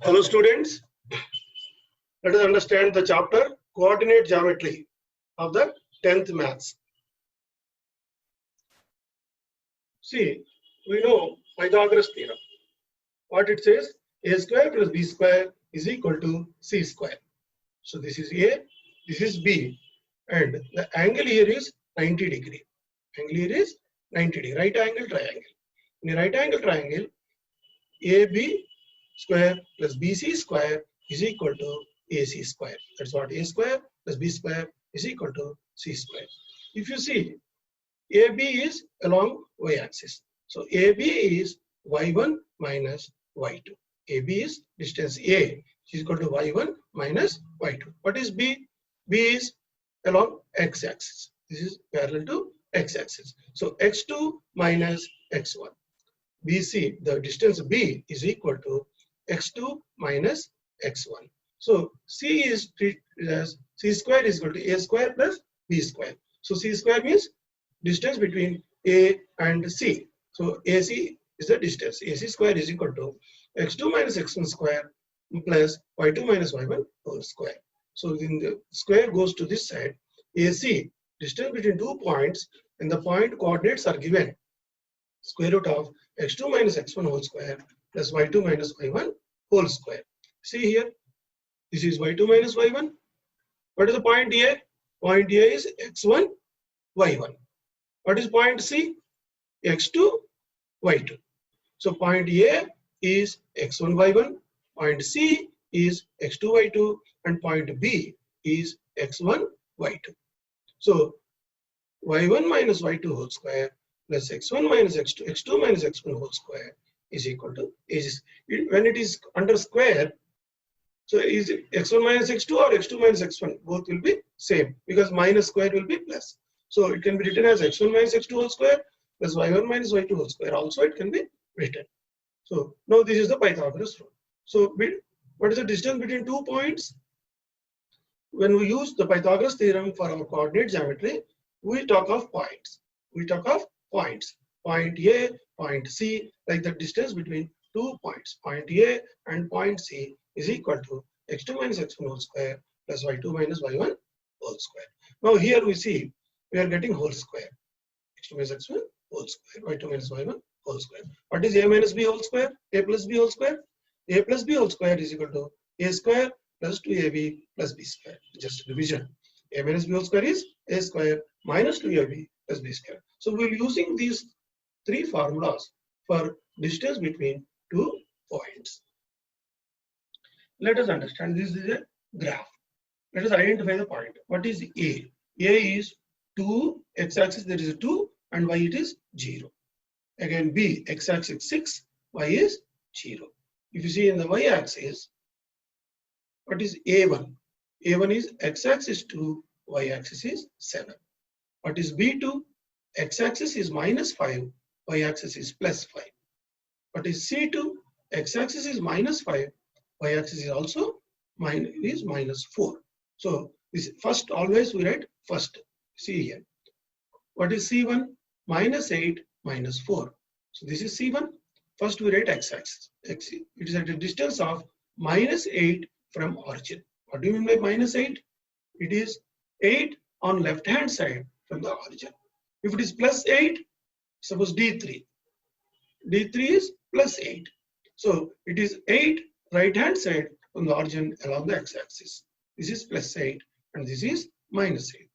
Hello students, let us understand the chapter coordinate geometry of the 10th maths. See, we know Pythagoras theorem. What it says, a square plus b square is equal to c square. So this is a, this is b, and the angle here is 90 degree. Angle here is 90 degree, right angle triangle. In a right angle triangle, AB square plus BC square is equal to AC square. That's what A square plus B square is equal to C square. If you see, AB is along y-axis. So AB is y1 minus y2. AB is distance A, which is equal to y1 minus y2. What is B? B is along x-axis. This is parallel to x-axis. So x2 minus x1. BC, the distance B is equal to x2 minus x1. So C is treated as C square is equal to A square plus B square. So C square means distance between A and C. So AC is the distance. AC square is equal to x2 minus x1 square plus y2 minus y1 whole square. So in the square goes to this side. AC, distance between 2 points, and the point coordinates are given. Square root of x2 minus x1 whole square plus y2 minus y1 whole square. See here, this is y2 minus y1. What is the point A? Point A is x1, y1. What is point C? x2, y2. So point A is x1, y1. Point C is x2, y2. And point B is x1, y2. So y1 minus y2 whole square plus x1 minus x2, x2 minus x1 whole square is equal to, when it is under square, so is it x1 minus x2 or x2 minus x1? Both will be same because minus square will be plus. So it can be written as x1 minus x2 whole square plus y1 minus y2 whole square. Also it can be written. So now this is the Pythagoras rule. So what is the distance between 2 points? When we use the Pythagoras theorem for our coordinate geometry, we talk of points. We talk of points. Point A, point C, like the distance between 2 points. Point A and point C is equal to x2 minus x1 whole square plus y2 minus y1 whole square. Now here we see we are getting whole square. x2 minus x1 whole square, y2 minus y1 whole square. What is a minus b whole square? A plus b whole square? A plus b whole square is equal to a square plus 2ab plus b square. Just division. A minus b whole square is a square minus 2ab plus b square. So we're using these three formulas for distance between 2 points. Let us understand this is a graph. Let us identify the point. What is A? A is 2, x-axis there is a 2 and y it is 0. Again B, x-axis 6, y is 0. If you see in the y-axis, what is A1? A1 is x-axis 2, y-axis is 7. What is B2? X-axis is minus 5, y-axis is plus 5. What is C2? X-axis is minus 5, y-axis is also minus 4. So this first always we write first. See here. What is C1? Minus 8 minus 4. So this is C1. First we write x-axis. It is at a distance of minus 8 from origin. What do you mean by minus 8? It is 8 on left hand side from the origin. If it is plus 8, suppose D3. D3 is plus 8. So it is 8 right hand side from the origin along the x-axis. This is plus 8 and this is minus 8.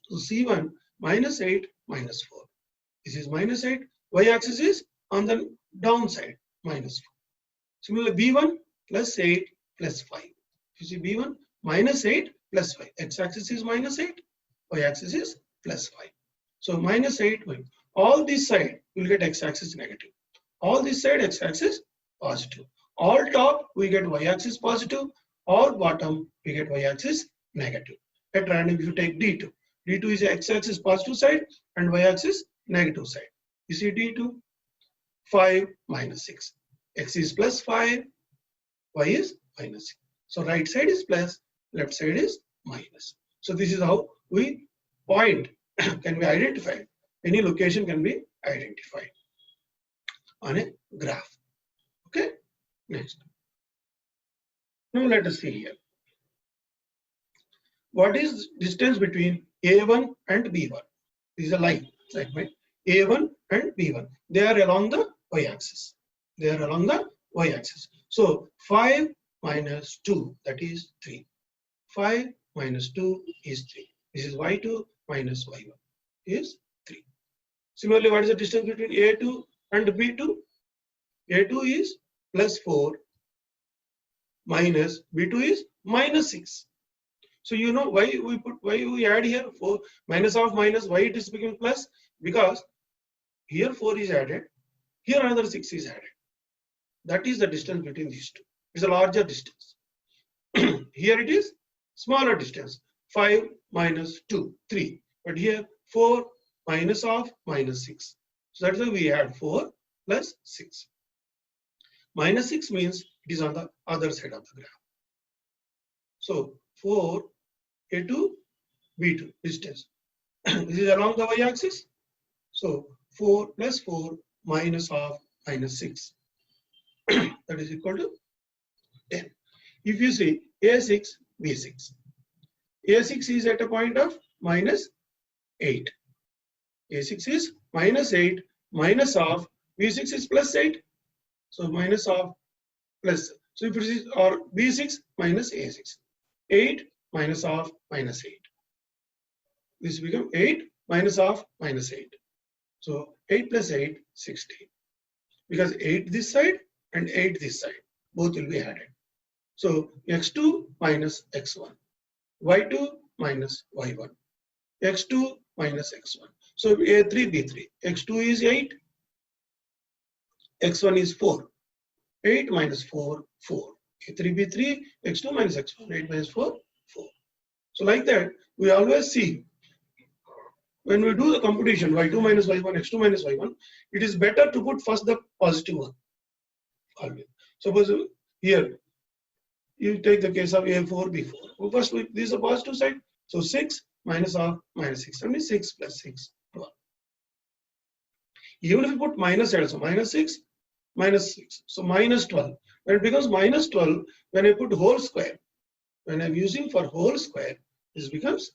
So C1 minus 8 minus 4. This is minus 8. Y-axis is on the downside minus 4. Similarly B1 plus 8 plus 5. You see B1 minus 8 plus 5. X-axis is minus 8. Y-axis is plus 5. So minus 8. All this side will get x-axis negative. All this side x-axis positive. All top we get y-axis positive. All bottom we get y-axis negative. At random if you take D2. D2 is x-axis positive side and y-axis negative side. You see D2 5 minus 6. X is plus 5, y is minus 6. So right side is plus, left side is minus. So this is how we point can be identified. Any location can be identified on a graph. Okay, next. Now let us see here. What is distance between A1 and B1? This is a line segment. A1 and B1. They are along the y-axis. They are along the y-axis. So 5 minus 2, that is 3. 5 minus 2 is 3. This is y2 minus y1 is 3. Similarly, what is the distance between A2 and B2? A2 is plus 4 minus B2 is minus 6. So you know why we add here 4 minus of minus, why it is becoming plus? Because here 4 is added, here another 6 is added. That is the distance between these two. It's a larger distance. Here it is smaller distance, 5 minus 2, 3. But here 4 minus of minus 6. So that's why we add 4 plus 6. Minus 6 means it is on the other side of the graph. So 4 A2 B2 distance. This is along the y-axis. So 4 plus 4 minus of minus 6. That is equal to 10. If you see A6 B6. A6 is at a point of minus 8. A6 is minus 8 minus of B6 is plus 8. So minus of plus. So if it is or B6 minus A6. 8 minus of minus 8. This becomes 8 minus of minus 8. So 8 plus 8, 16. Because 8 this side and 8 this side, both will be added. So x2 minus x1, y2 minus y1, x2 minus x1. So A3, B3, x2 is 8, x1 is 4. 8 minus 4, 4. A3, B3, x2 minus x1, 8 minus 4, 4. So like that, we always see when we do the computation y2 minus y1, x2 minus y1, it is better to put first the positive one. Always. Suppose here you take the case of A4, B4. Well, first, this is the positive side. So 6 minus of minus 6. That means 6 plus 6, 12. Even if you put minus also, minus 6, minus 6. So minus 12. When it becomes minus 12, when I put whole square, when I'm using for whole square, this becomes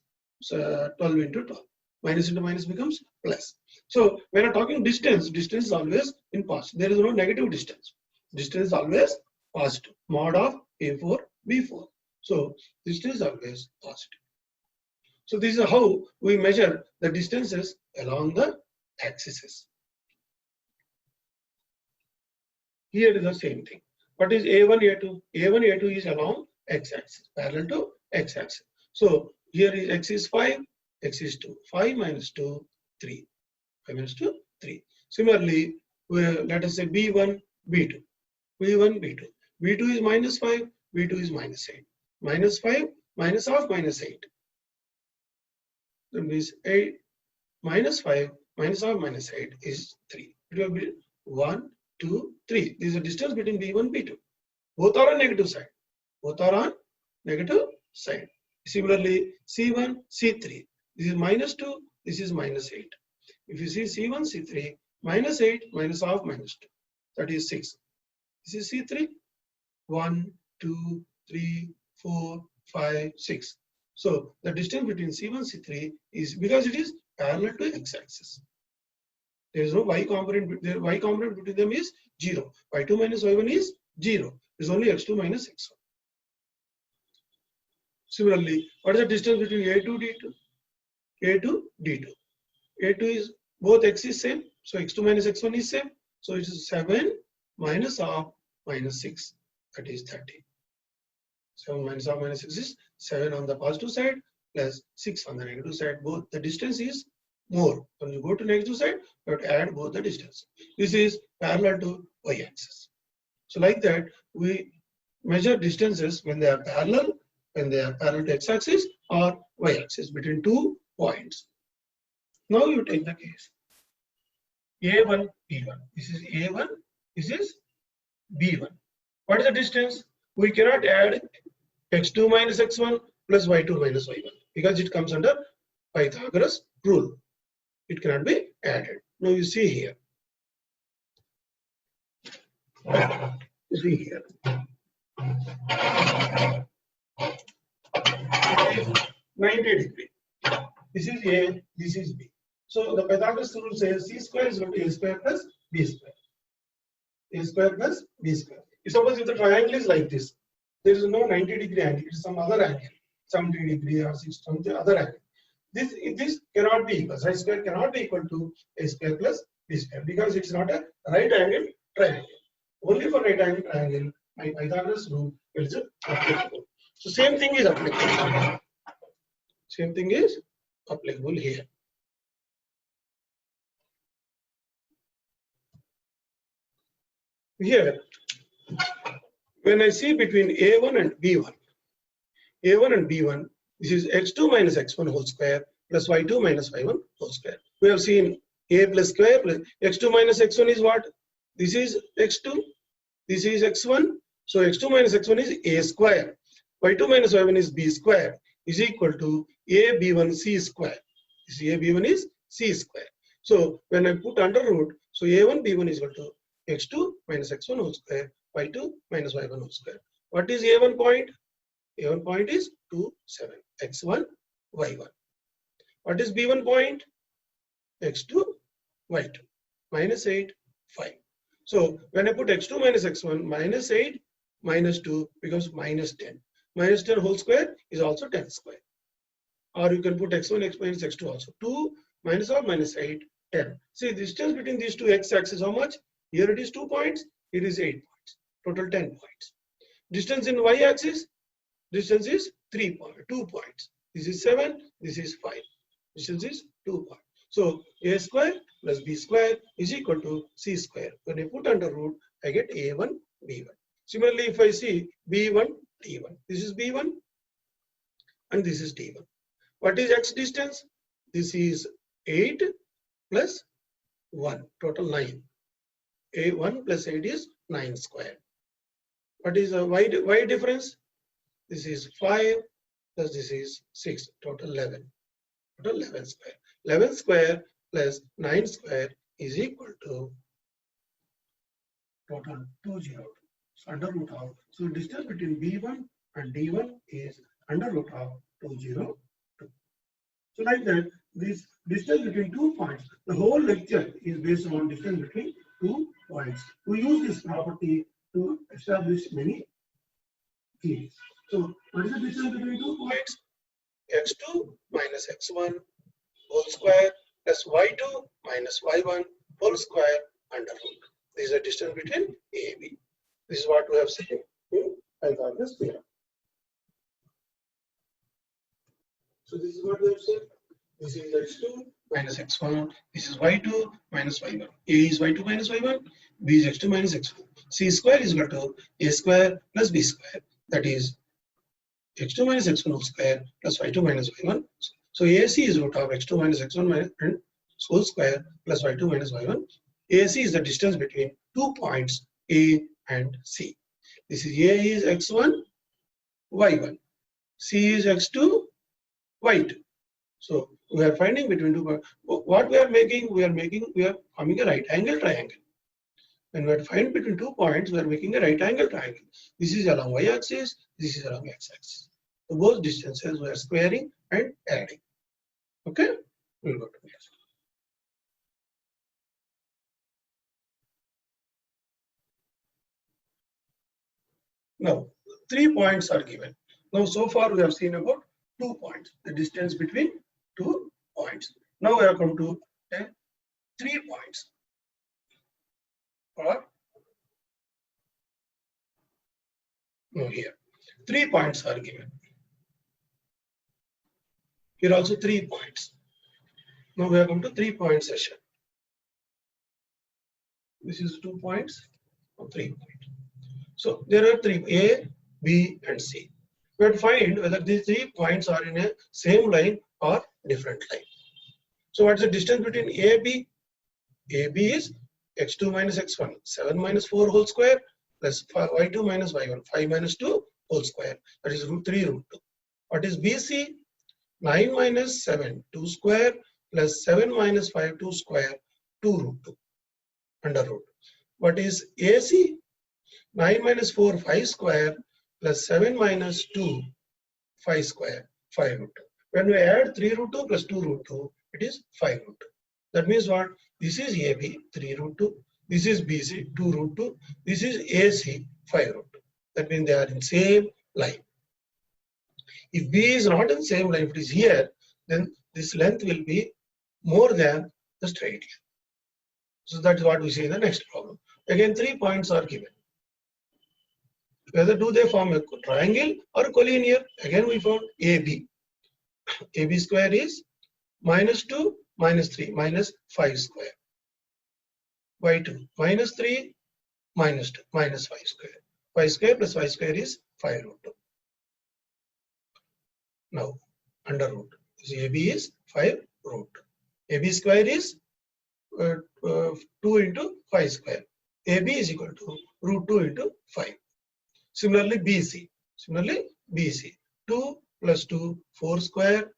12 into 12. Minus into minus becomes plus. So when I'm talking distance, distance is always in positive. There is no negative distance. Distance is always positive. Mod of A4, B4. So distance is always positive. So this is how we measure the distances along the axes. Here is the same thing. What is A1, A2? A1, A2 is along x-axis, parallel to x-axis. So here is x is 5, x is 2. 5 minus 2, 3. 5 minus 2, 3. Similarly, let us say B1, B2. B1, B2. B2 is minus 5, B2 is minus 8. Minus 5, minus of minus 8. That means 8 minus 5, minus of minus 8 is 3. It will be 1, 2, 3. This is the distance between B1, B2. Both are on negative side. Both are on negative side. Similarly, C1, C3. This is minus 2, this is minus 8. If you see C1, C3, minus 8, minus of minus 2. That is 6. This is C3. 1, 2, 3, 4, 5, 6. So the distance between C1, C3 is because it is parallel to x-axis. There is no y component. The y component between them is 0. Y2 minus y1 is 0. There is only x2 minus x1. Similarly, what is the distance between A2, D2? A2, D2. A2 is both x is same. So x2 minus x1 is same. So it is 7 minus of minus 6. That is 30. 7 minus of minus 6 is 7 on the positive side plus 6 on the negative side. Both the distance is more. When you go to negative side, you have to add both the distance. This is parallel to y-axis. So like that, we measure distances when they are parallel to x-axis or y-axis between two points. Now you take the case A1, B1. This is A1, this is B1. What is the distance? We cannot add x2 minus x1 plus y2 minus y1 because it comes under Pythagoras rule. It cannot be added. Now you see here. You see here. 90 degree. This is A, this is B. So the Pythagoras rule says C square is equal to A square plus B square. A square plus B square. Suppose if the triangle is like this, there is no 90 degree angle, it is some other angle, 70 degree or 60 other angle. This cannot be equal. X square cannot be equal to A square plus B square because it's not a right angle triangle. Only for right angle triangle, my Pythagoras rule is applicable. So same thing is applicable. Same thing is applicable here. Here, when I see between A1 and B1, A1 and B1, this is x2 minus x1 whole square plus y2 minus y1 whole square. We have seen A plus square plus x2 minus x1 is what? This is x2, this is x1. So x2 minus x1 is A square. Y2 minus y1 is B square is equal to A B1 C square. This A B1 is C square. So when I put under root, so A1 B1 is equal to x2 minus x1 whole square, y2 minus y1 whole square. What is A1 point? A1 point is 2, 7, x1, y1. What is B1 point? X2, y2, minus 8, 5. So when I put x2 minus x1, minus 8, minus 2 becomes minus 10. Minus 10 whole square is also 10 square. Or you can put x1, x minus x2 also. 2 minus or minus 8, 10. See, the distance between these two x-axis how much? Here it is 2 points, here is 8 points. Total 10 points. Distance in y-axis? Distance is 2 points. This is 7, this is 5. Distance is 2 points. So A square plus B square is equal to C square. When I put under root, I get A1, B1. Similarly, if I see B1, T1, this is B1 and this is T1. What is x distance? This is 8 plus 1, total 9. A1 plus 8 is 9 square. What is the y difference? This is 5 plus this is 6, total 11. Total 11 square. 11 square plus 9 square is equal to total 202. So under root of, so distance between B1 and D1 is under root of 202. So like that, this distance between 2 points, the whole lecture is based on distance between 2 points. We use this property to establish many theories. So what is the distance between 2 points? X2 minus x1 whole square plus y2 minus y1 whole square under root. This is the distance between A and B. This is what we have seen in Pythagoras theorem. So this is what we have said. This is x2 minus x1. This is y2 minus y1. A is y2 minus y1. B is x2 minus x1. C square is equal to A square plus B square. That is x2 minus x1 whole square plus y2 minus y1. So AC is root of x2 minus x1 minus and whole square plus y2 minus y1. AC is the distance between 2 points A and C. This is A is x1, y1. C is x2, y2. So we are finding between 2 points. What we are making? We are forming a right angle triangle. When we are finding between 2 points, we are making a right angle triangle. This is along y-axis, this is along x-axis. So both distances we are squaring and adding. Okay? We'll go to next. Now, 3 points are given. Now, so far we have seen about 2 points, the distance between 2 points. Now we have come to 3 points. Or no, here 3 points are given. Here also 3 points. Now we have come to 3-point session. This is 2 points or 3 points. So there are 3, A, B, and C. We have to find whether these 3 points are in a same line or different line. So what is the distance between A, B? A, B is x2 minus x1, 7 minus 4 whole square plus y2 minus y1, 5 minus 2 whole square. That is root 3 root 2. What is BC? 9 minus 7, 2 square plus 7 minus 5, 2 square, 2 root 2 under root. What is AC? 9 minus 4, 5 square plus 7 minus 2 5 square 5 root 2. When we add 3 root 2 plus 2 root 2, it is 5 root 2. That means what? This is AB 3 root 2. This is BC 2 root 2. This is AC 5 root 2. That means they are in same line. If B is not in same line, if it is here, then this length will be more than the straight line. So that's what we see in the next problem. Again, 3 points are given. Whether do they form a triangle or collinear? Again, we found AB. AB square is minus 2 minus 3 minus 5 square. Y2 minus 3 minus 2 minus 5 square. 5 square plus 5 square is 5 root 2. Now, under root. So AB is 5 root. AB square is 2 into 5 square. AB is equal to root 2 into 5. Similarly, BC. 2 plus 2, 4 square.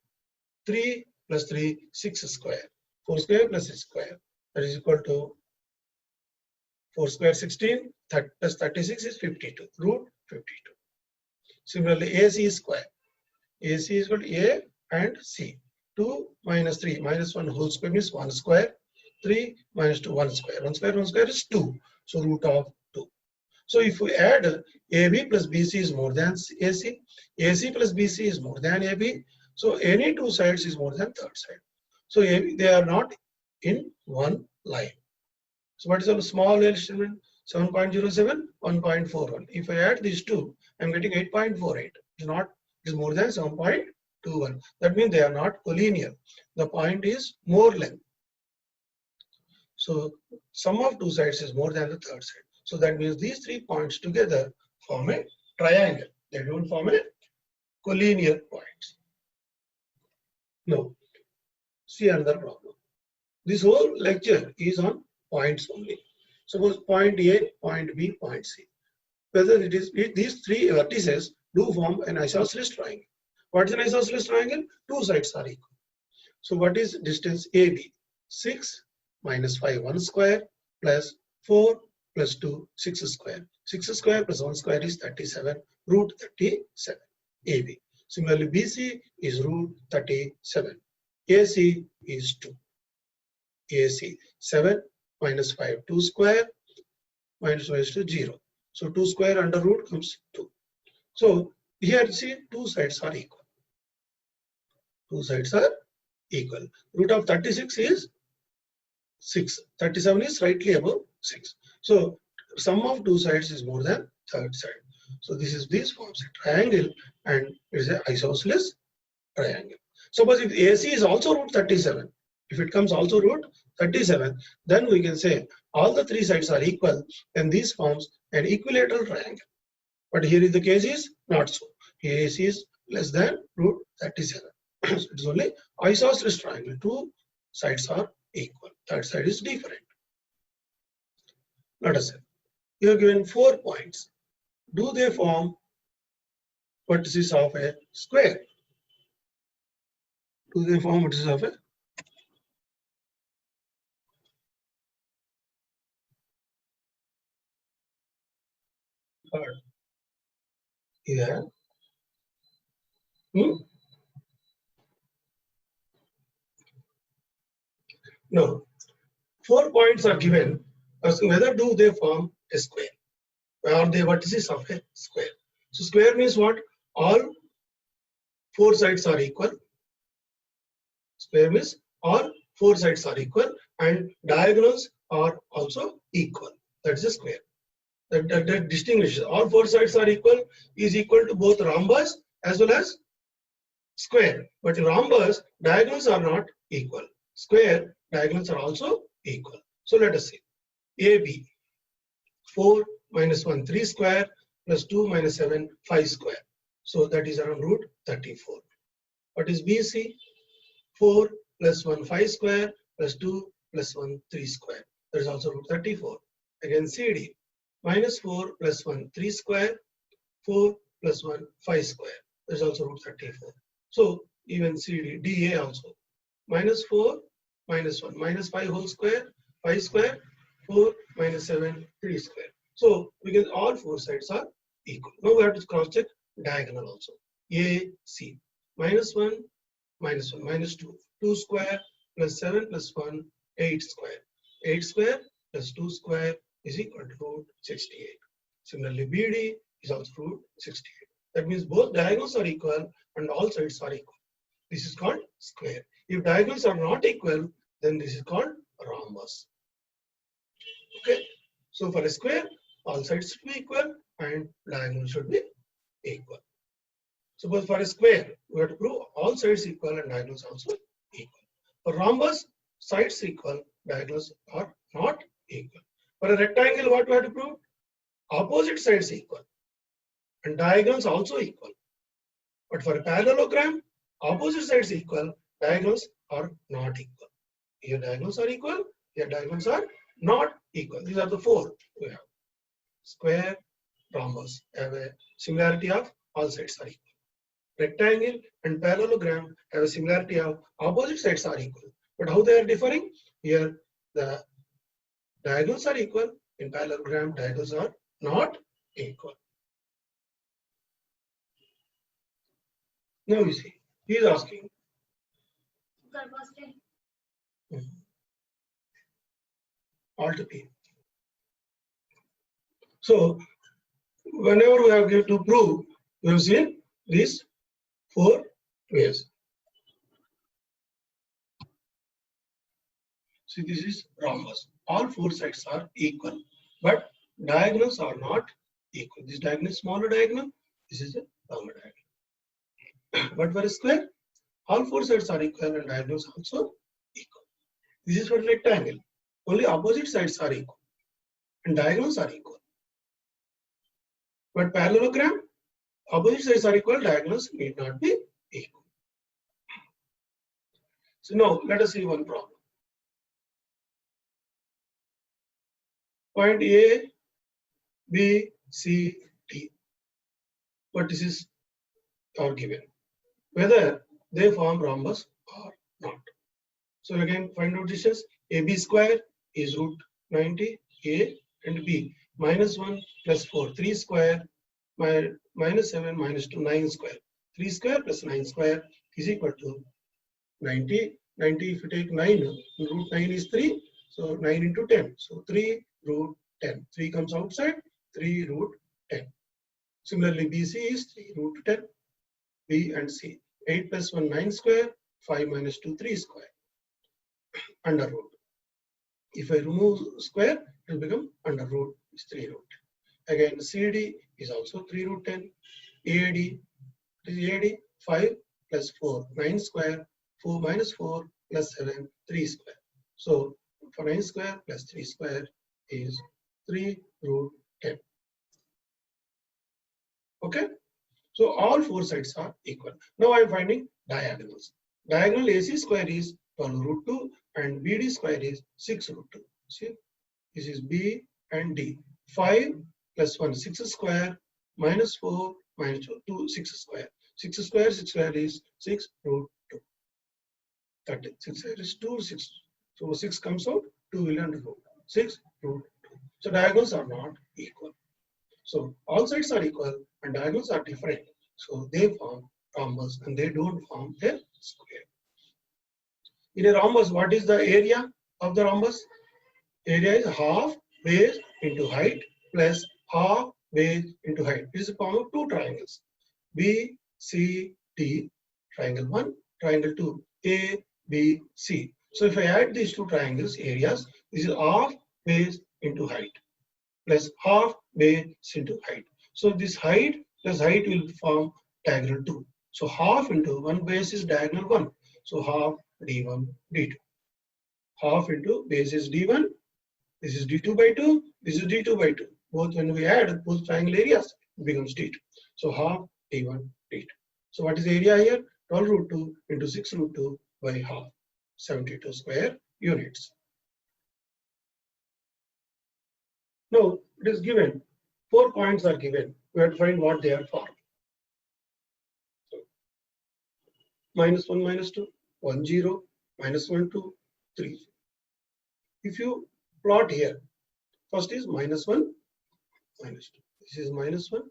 3 plus 3, 6 square. 4 square plus 6 square. That is equal to 4 square 16. Plus 36 is 52. Root 52. Similarly, AC square. AC is equal to A and C. 2 minus 3 minus 1 whole square means 1 square. 3 minus 2, 1 square. 1 square is 2. So root of 2. So if we add AB plus BC is more than AC. AC plus BC is more than AB. So any two sides is more than third side. So they are not in one line. So what is a small element? 7.07, 1.41. If I add these two, I'm getting 8.48. It's not, it is more than 7.21. That means they are not collinear. The point is more length. So sum of two sides is more than the third side. So that means these 3 points together form a triangle. They don't form a collinear points. Now, see another problem. This whole lecture is on points only. Suppose point A, point B, point C. Whether it is these 3 vertices do form an isosceles triangle. What is an isosceles triangle? Two sides are equal. So what is distance AB? 6 minus 5, 1 square plus 4 plus 2, 6 square. 6 square plus 1 square is 37, root 37, AB. Similarly, BC is root 37. AC is 2. AC 7 minus 5, 2 square minus 1 is to 0. So 2 square under root comes 2. So here see two sides are equal. Two sides are equal. Root of 36 is 6. 37 is slightly above 6. So sum of two sides is more than third side. So this forms a triangle and it is an isosceles triangle. Suppose if AC is also root 37, if it comes also root 37, then we can say all the 3 sides are equal and this forms an equilateral triangle. But here is the case is not so. Here AC is less than root 37. So it is only isosceles triangle. 2 sides are equal. Third side is different. Let us say you are given 4 points. Do they form vertices of a square? Do they form vertices of a third? Yeah. No. 4 points are given as to whether do they form a square. Are they vertices of a square? So square means what? All 4 sides are equal. Square means all 4 sides are equal and diagonals are also equal. That is a square. That distinguishes all 4 sides are equal is equal to both rhombus as well as square. But rhombus diagonals are not equal. Square diagonals are also equal. So let us see. AB 4 minus 1 3 square plus 2 minus 7 5 square. So that is around root 34. What is BC? 4 plus 1 5 square plus 2 plus 1 3 square. That is also root 34. Again CD minus 4 plus 1 3 square 4 plus 1 5 square. That is also root 34. So even CD DA also minus 4 minus 1 minus 5 whole square 5 square 4 minus 7 3 square. So we get all 4 sides are equal. Now we have to cross check diagonal also. A, C. -1, -1, -2. 2 square plus 7 plus 1, 8 square. 8 square plus 2 square is equal to root 68. Similarly, BD is also root 68. That means both diagonals are equal and all sides are equal. This is called square. If diagonals are not equal, then this is called rhombus. Okay. So for a square, all sides should be equal and diagonal should be equal. Suppose for a square, we have to prove all sides equal and diagonals also equal. For rhombus, sides equal, diagonals are not equal. For a rectangle, what we have to prove? Opposite sides equal and diagonals also equal. But for a parallelogram, opposite sides equal, diagonals are not equal. Here diagonals are equal, here diagonals are not equal. These are the four we have. Square, rhombus have a similarity of all sides are equal. Rectangle and parallelogram have a similarity of opposite sides are equal. But how they are differing? Here the diagonals are equal, in parallelogram diagonals are not equal. Now you see, he is asking. Alt P. So whenever we have to prove, we have seen these four ways. See, this is rhombus. All four sides are equal, but diagonals are not equal. This diagonal is smaller diagonal. This is a longer diagonal. But for a square, all four sides are equal and diagonals also equal. This is for a rectangle. Only opposite sides are equal and diagonals are equal. But parallelogram, opposite sides are equal, diagonals need not be equal. So now let us see one problem. Point A, B, C, D. Vertices are given. Whether they form rhombus or not. So again, find out distance. AB square is root 90, A and B. -1 plus 4, 3 square, -7 minus 2, 9 square. 3 square plus 9 square is equal to 90. 90 if you take 9, root 9 is 3. So 9 into 10. So 3 root 10. 3 comes outside, 3 root 10. Similarly, BC is 3 root 10. B and C. 8 plus 1, 9 square. 5 minus 2, 3 square. Under root. If I remove square, it will become under root is 3 root. Again, CD is also 3 root 10. AD is AD 5 plus 4, 9 square. 4 minus 4 plus 7, 3 square. So for 9 square plus 3 square is 3 root 10. Okay. So all four sides are equal. Now I am finding diagonals. Diagonal AC square is 12 root 2 and BD square is 6 root 2. See, this is B and D. 5 plus 1, 6 square, minus 4, minus 2, 6 square. 6 square is 6 root 2. 30. 6 square is 2, 6. So 6 comes out, 2 will under root. 6 root 2. So diagonals are not equal. So all sides are equal and diagonals are different. So they form rhombus and they don't form a square. In a rhombus, what is the area of the rhombus? Area is half base into height plus half base into height. It is a form of two triangles. B, C, D, triangle 1, triangle 2, A, B, C. So if I add these two triangles areas, this is half base into height plus half base into height. So this height plus height will form diagonal 2. So half into 1 base is diagonal 1. So half D1, D2. Half into base is D1. This is D2 by 2. This is D2 by 2. Both when we add both triangle areas, it becomes D2. So half D1, D2. So what is the area here? 12 root 2 into 6 root 2 by half. 72 square units. Now it is given. 4 points are given. We have to find what they are for. So, -1, -2, 1, 0, -1, 2, 3. If you plot here, first is -1, -2. This is -1,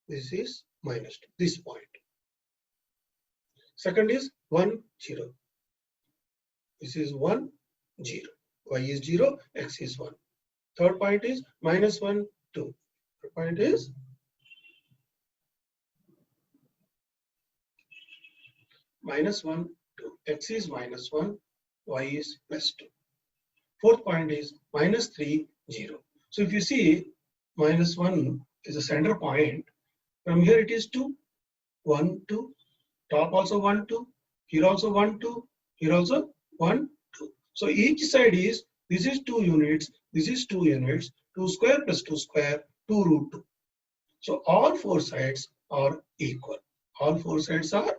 This is minus 2, this point. Second is 1, 0. This is 1, 0. Y is 0, x is 1. Third point is minus 1, 2. Third point is minus 1, 2. X is minus 1, y is plus 2. Fourth point is minus 3, 0. So if you see, minus 1 is the center point. From here it is 2, 1, 2. Top also 1, 2. Here also 1, 2. Here also 1, 2. So each side is, this is 2 units, this is 2 units, 2 square plus 2 square, 2 root 2. So all four sides are equal. All four sides are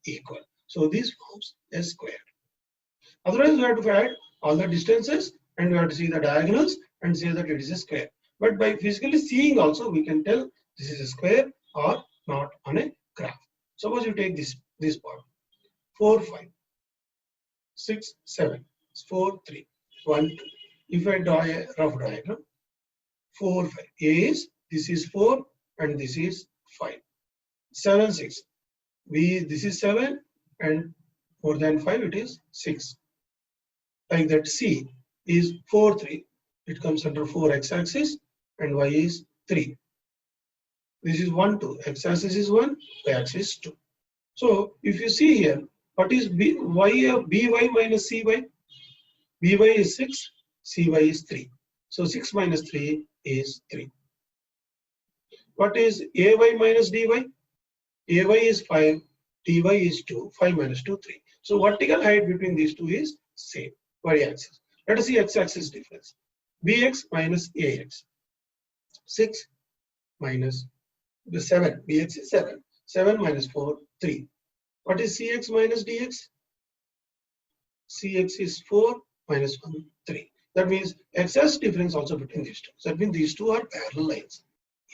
equal. So this forms a square. Otherwise, we have to add all the distances and we have to see the diagonals and say that it is a square. But by physically seeing also, we can tell this is a square or not on a graph. Suppose you take this part, 4, 5, 6, 7, 4, 3, 1, 2. If I draw a rough diagram, 4, 5. A is, this is 4 and this is 5. 7, 6. B, this is 7 and more than 5, it is 6. Like that, C is 4, 3. It comes under 4 x-axis and y is 3. This is 1, 2. X-axis is 1, y-axis 2. So if you see here, what is by minus cy? By is 6, cy is 3. So 6 minus 3 is 3. What is ay minus dy? Ay is 5, dy is 2, 5 minus 2, 3. So vertical height between these two is same, y-axis. Let us see x-axis difference. Bx minus ax. 6 minus the 7. Bx is 7. 7 minus 4, 3. What is cx minus dx? Cx is 4 minus 1, 3. That means x-axis difference also between these two. So that means these two are parallel lines.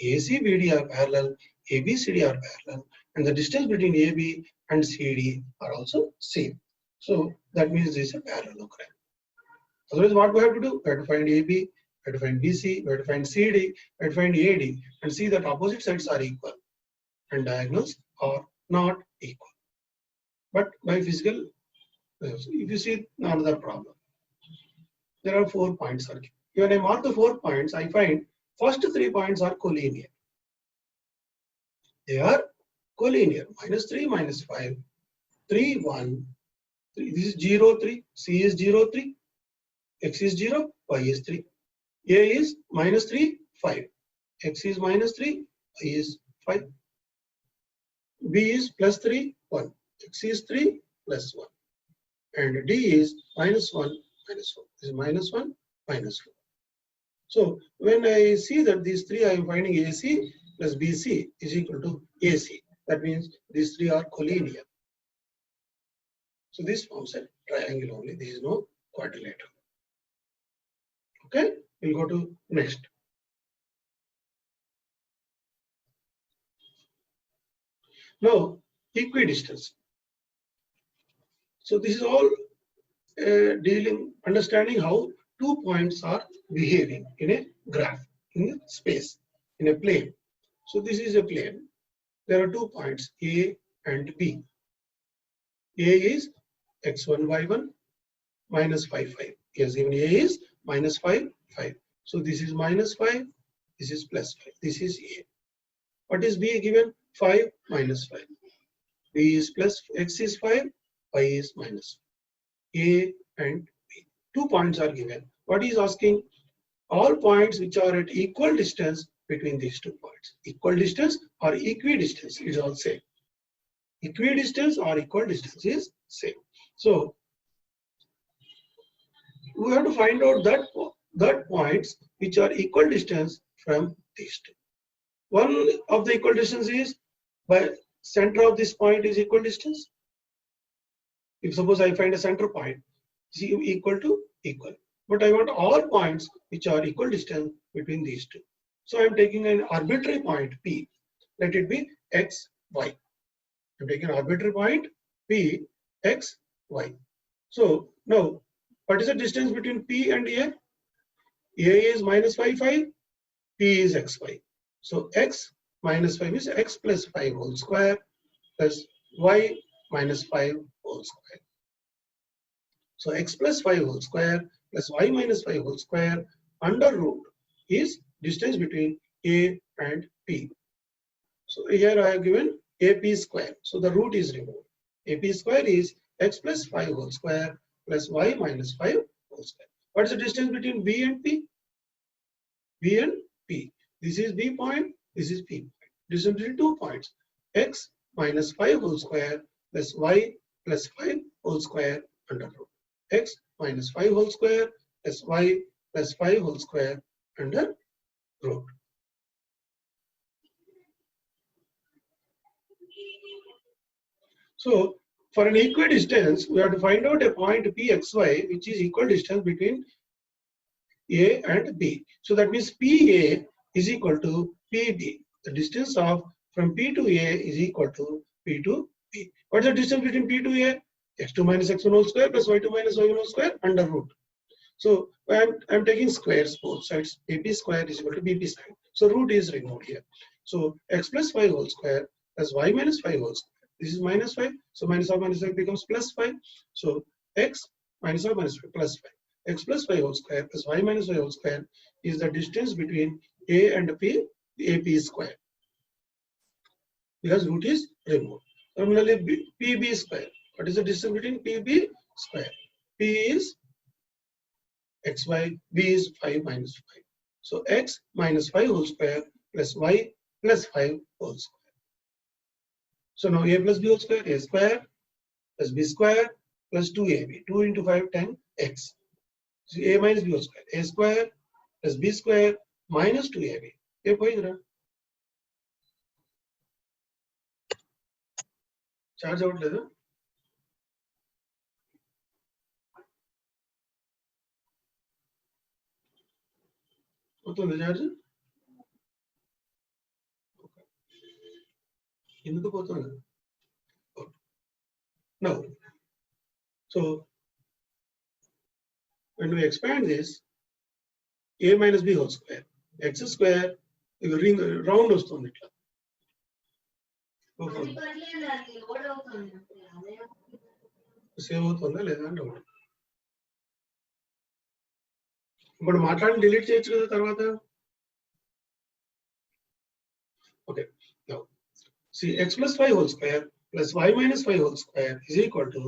AC, BD are parallel, AB, CD are parallel, and the distance between AB and CD are also same. So that means this is a parallelogram. Otherwise, what we have to do? We have to find AB, we have to find BC, we have to find CD, we have to find AD, and see that opposite sides are equal and diagonals are not equal. But by physical, if you see another problem, there are 4 points. When I mark the 4 points, I find first 3 points are collinear. They are collinear. Minus 3, minus 5, 3, 1, 3. This is 0, 3. C is 0, 3. X is 0, Y is 3. A is minus 3, 5. X is minus 3, Y is 5. B is plus 3, 1. X is 3, plus 1. And D is minus 1, minus 4. This is minus 1, minus 4. So when I see that these 3 I am finding AC plus BC is equal to AC. That means these 3 are collinear. So this forms a triangle only. There is no quadrilateral. Okay, we'll go to next. Now, equidistance. So this is all understanding how 2 points are behaving in a graph, in a space, in a plane. So this is a plane. There are 2 points, A and B. A is x1, y1, minus 5, 5. Yes, even A is minus 5, 5. So this is minus 5, this is plus 5. This is A. What is B given? 5 minus 5. B is plus, x is 5, y is minus 5. A and B. 2 points are given. What is asking? All points which are at equal distance between these 2 points. Equal distance or equidistance is all same. Equidistance or equal distance is same. So we have to find out that points which are equal distance from these 2. One of the equal distance is by center of this point is equal distance. If suppose I find a center point, is equal to equal. But I want all points which are equal distance between these 2. So I am taking an arbitrary point P. Let it be x, y. I am taking an arbitrary point P, x, y. So now, what is the distance between P and A? A is minus 5, 5. P is x, y. So x minus 5 is x plus 5 whole square plus y minus 5 whole square. So x plus 5 whole square plus y minus 5 whole square under root is distance between a and p. So here I have given ap square. So the root is removed. Ap square is x plus 5 whole square plus y minus 5 whole square. What is the distance between b and p? B and P. This is B point, this is P point. Distance between 2 points. X minus 5 whole square plus Y plus 5 whole square under root. X minus 5 whole square plus Y plus 5 whole square under root. So for an equidistance, we have to find out a point Pxy which is equal distance between A and B. So that means PA is equal to PB. The distance of from P to A is equal to P to B. What's the distance between P to A? X2 minus x1 whole square plus y2 minus y1 whole square under root. So I'm taking squares both sides. AP square is equal to BP square. So root is removed here. So x plus 5 whole square plus y minus 5 whole square. This is minus 5. So minus of minus 5 becomes plus 5. So x minus of minus 5 plus 5. X plus 5 whole square plus y minus 5 whole square is the distance between A and P, AP square. Because root is removed. Similarly, PB square. What is the distance between PB square? P is xy, B is 5 minus 5. So x minus 5 whole square plus y plus 5 whole square. So now A plus B whole square, A square plus B square plus 2AB. 2 into 5, 10, x. So A minus B whole square. A square plus B square minus 2AB. A point. Charge out leather. What on the charger? In the bottom. Now, so when we expand this, A minus B whole square, x square, ring round వస్తుంది ఇట్లా. Save అవుతుందా లేదా అంటే ఒకటి. ఇప్పుడు మాట్లాడి delete చేయొచ్చు కదా తర్వాత. Okay. Now, see x plus 5 whole square plus y minus 5 whole square is equal to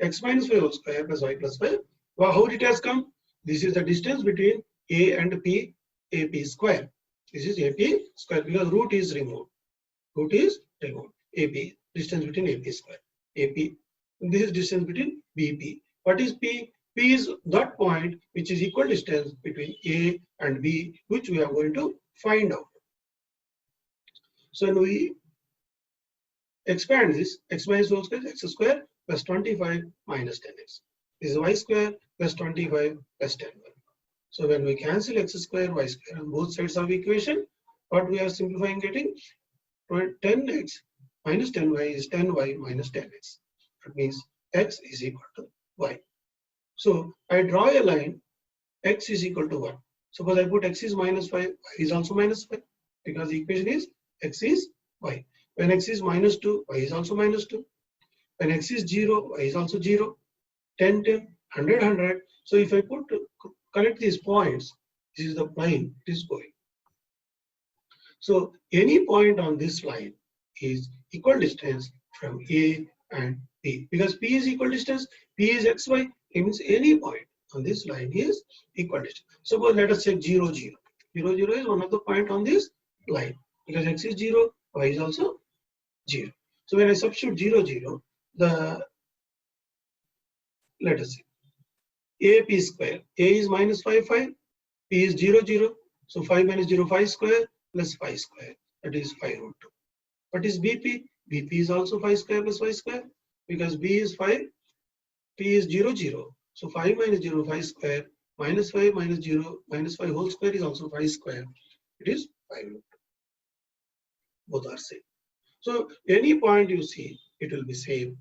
x minus 5 whole square plus y plus 5. Well, how it has come? This is the distance between A and P, AP square. This is AP square because root is removed. Root is removed. AP, distance between AP square. AP, this is distance between BP. What is P? P is that point which is equal distance between A and B, which we are going to find out. So when we expand this, x minus whole square, x square plus 25 minus 10x. This is y square plus 25 plus 10y. So when we cancel x square, y square on both sides of the equation, what we are simplifying getting? 10x minus 10y is 10y minus 10x. That means x is equal to y. So I draw a line, x is equal to 1. Suppose I put x is minus 5, y is also minus 5, because the equation is x is y. When x is minus 2, y is also minus 2. When x is 0, y is also 0. 10, 10, 100, 100. So if I connect these points, this is the line it is going. So any point on this line is equal distance from A and P. Because P is equal distance, P is xy, it means any point on this line is equal distance. Suppose let us say 0, 0. 0, 0 is one of the point on this line. Because x is 0, y is also 0. So when I substitute 0, 0, let us see, AP square, A is minus 5, 5, P is 0, 0. So 5 minus 0, 5 square plus 5 square, that is 5 root 2. What is BP? BP is also 5 square plus 5 square, because B is 5, P is 0, 0. So 5 minus 0, 5 square, minus 5 minus 0, minus 5 whole square is also 5 square. It is 5 root 2. Both are same. So any point you see, it will be same.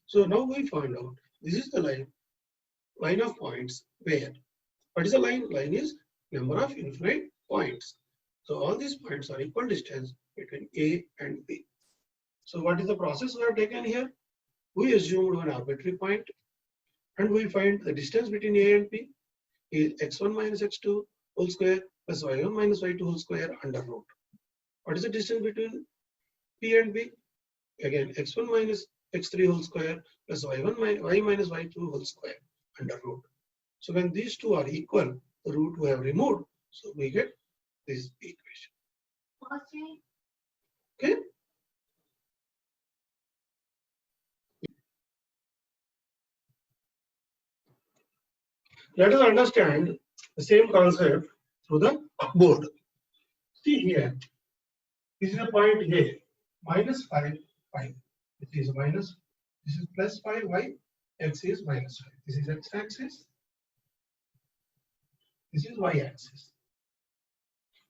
So now we find out, this is the line of points where, what is the line? Line is number of infinite points. So all these points are equal distance between A and B. So what is the process we have taken here? We assumed one arbitrary point and we find the distance between A and B is x1 minus x2 whole square plus y1 minus y2 whole square under root. What is the distance between P and B? Again, x1 minus x3 whole square plus y minus y2 whole square under root. So when these two are equal, the root we have removed, so we get this equation. Okay. Let us understand the same concept through the board. See here, this is a point A, minus 5, 5. This is minus, this is plus 5, y, x is minus 5. This is x-axis, this is y-axis.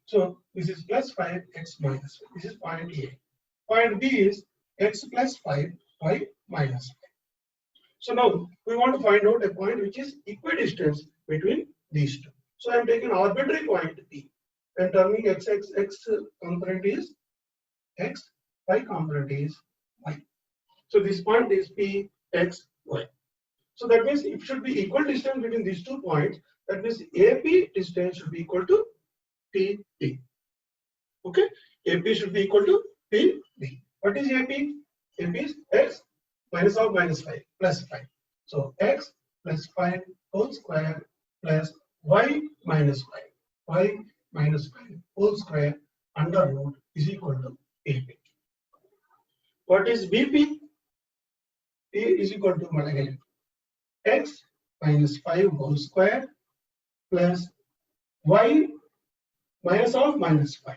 So this is plus 5, x minus 5. This is point A. Point B is x plus 5, y minus 5. So now we want to find out a point which is equidistant between these two. So I am taking arbitrary point P and turning x component is x, y component is y. So this point is P, x, y. So that means it should be equal distance between these 2 points. That means AP distance should be equal to PP. Okay, AP should be equal to PB. What is AP? AP is x minus of minus 5 plus 5. So x plus 5 whole square plus y minus 5. Y minus 5 whole square under root is equal to AP. What is BP? P is equal to again x minus 5 whole square plus y minus of minus 5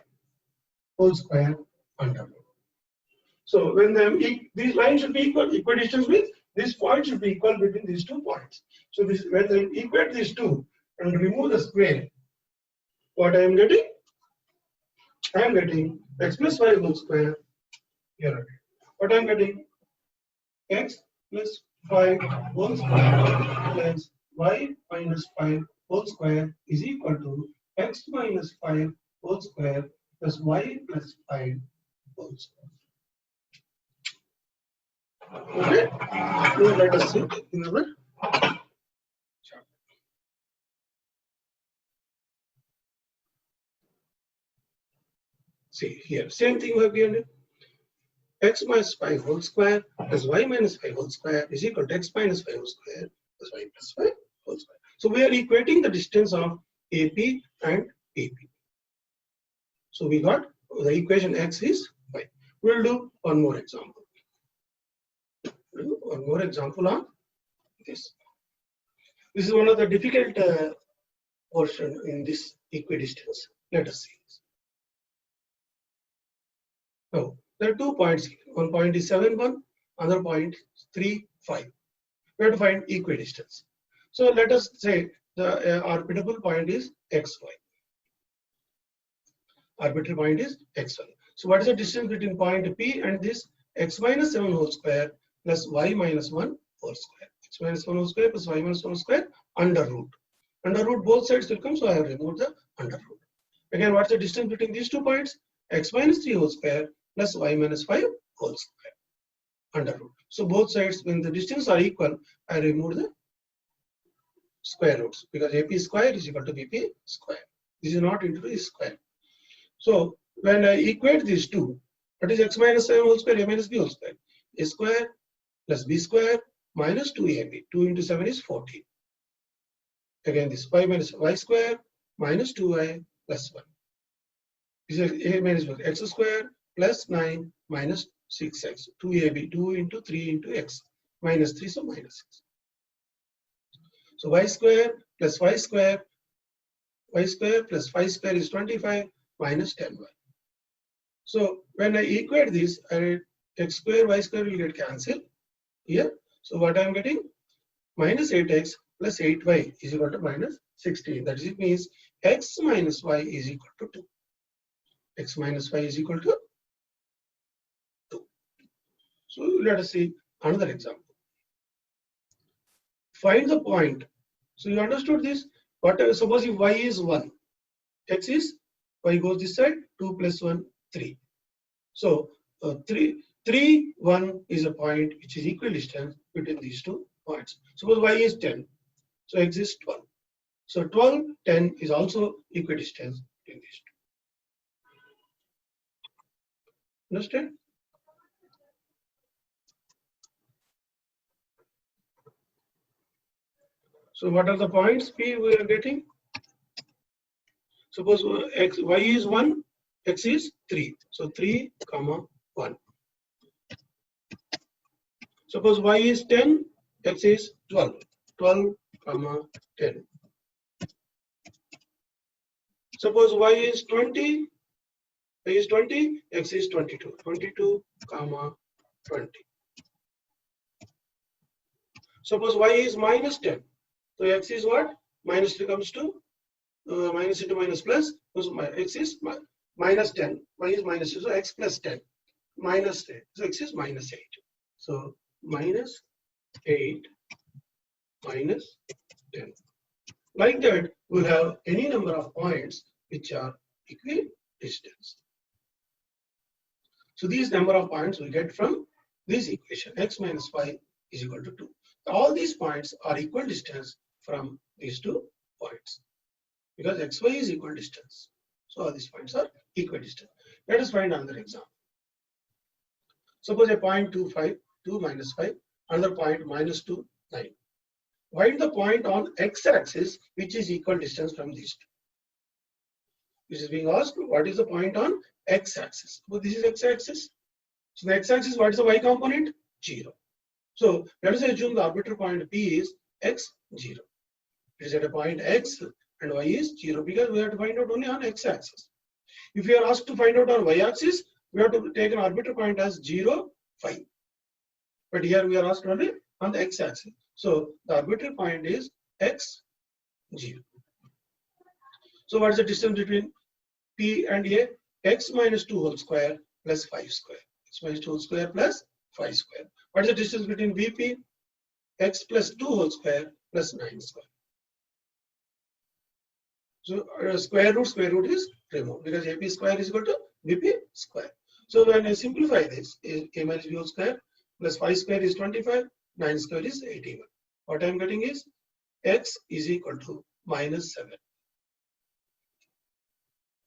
whole square under root. So when these lines should be equal, equidistance means this point should be equal between these 2 points. So this when I equate these two and remove the square, what I am getting? I am getting x plus 5 whole square here. What I am getting? X plus 5 whole square plus y minus 5 whole square is equal to x minus 5 whole square plus y plus 5 whole square. Okay, now let us see in our chart. See here, same thing we have given. X minus 5 whole square plus y minus 5 whole square is equal to x minus 5 whole square plus y plus 5 whole square. So we are equating the distance of AP and AP. So we got the equation x is y. We'll do one more example. We'll do one more example on this. This is one of the difficult portion in this equidistance. Let us see this. Now, there are 2 points here. One point is 7, 1, other point 3, 5. We have to find equidistance. So let us say the arbitrable point is xy. Arbitrary point is xy. So what is the distance between point P and this? X minus 7 whole square plus y minus 1 whole square. X minus 1 whole square plus y minus 1 whole square under root. Under root both sides will come, so I have removed the under root. Again, what's the distance between these 2 points? X minus 3 whole square plus y minus 5 whole square under root. So both sides, when the distances are equal, I remove the square roots because AP square is equal to BP square. This is not into the square. So when I equate these two, what is x minus 7 whole square, a minus b whole square? A square plus b square minus 2ab. 2 into 7 is 14. Again, this y minus y square minus 2y plus 1. This is a minus b, x square plus 9 minus 6x. 2ab, 2 into 3 into x minus 3, so minus 6. So y square plus y square plus 5 square is 25 minus 10y. So when I equate this, x square y square will get cancelled here. So what I am getting? Minus 8x plus 8y is equal to minus 16. That is, it means x minus y is equal to 2. X minus y is equal to 2. So let us see another example. Find the point. So you understood this? Whatever, suppose if y is 1, x is y goes this side, 2 plus 1, 3. So 3, 1 is a point which is equidistant between these two points. Suppose y is 10, so x is 12. So 12, 10 is also equidistant between these two. Understand? So what are the points P we are getting? Suppose y is 1, x is 3. So 3, 1. Suppose y is 10, x is 12. 12, 10. Suppose y is 20, x is 22. 22, 20. Suppose y is minus 10. So x is what? Minus becomes to minus into minus plus. So x is minus 10. Y is minus 2. So x plus 10. Minus 10. So x is minus 8. So minus 8 minus 10. Like that, we'll have any number of points which are equidistant. So these number of points we get from this equation, x minus y is equal to 2. All these points are equal distance from these 2 points because xy is equal distance. So all these points are equidistant. Let us find another example. Suppose a point 2, 5, 2 minus 5, another point minus 2, 9. Find the point on x-axis which is equal distance from these two. This is being asked, what is the point on x-axis? So this is x-axis. So the x-axis, what is the y component? 0. So let us assume the arbitrary point P is x, 0. It is at a point x and y is 0 because we have to find out only on x-axis. If we are asked to find out on y-axis, we have to take an arbitrary point as 0, 5. But here we are asked only on the x-axis. So the arbitrary point is x, 0. So what is the distance between P and A? X minus 2 whole square plus 5 square. X minus 2 whole square plus 5 square. What is the distance between BP? X plus 2 whole square plus 9 square. So square root is removed because AP square is equal to BP square. So when I simplify this, A minus B whole square plus 5 square is 25, 9 square is 81. What I am getting is x is equal to minus 7.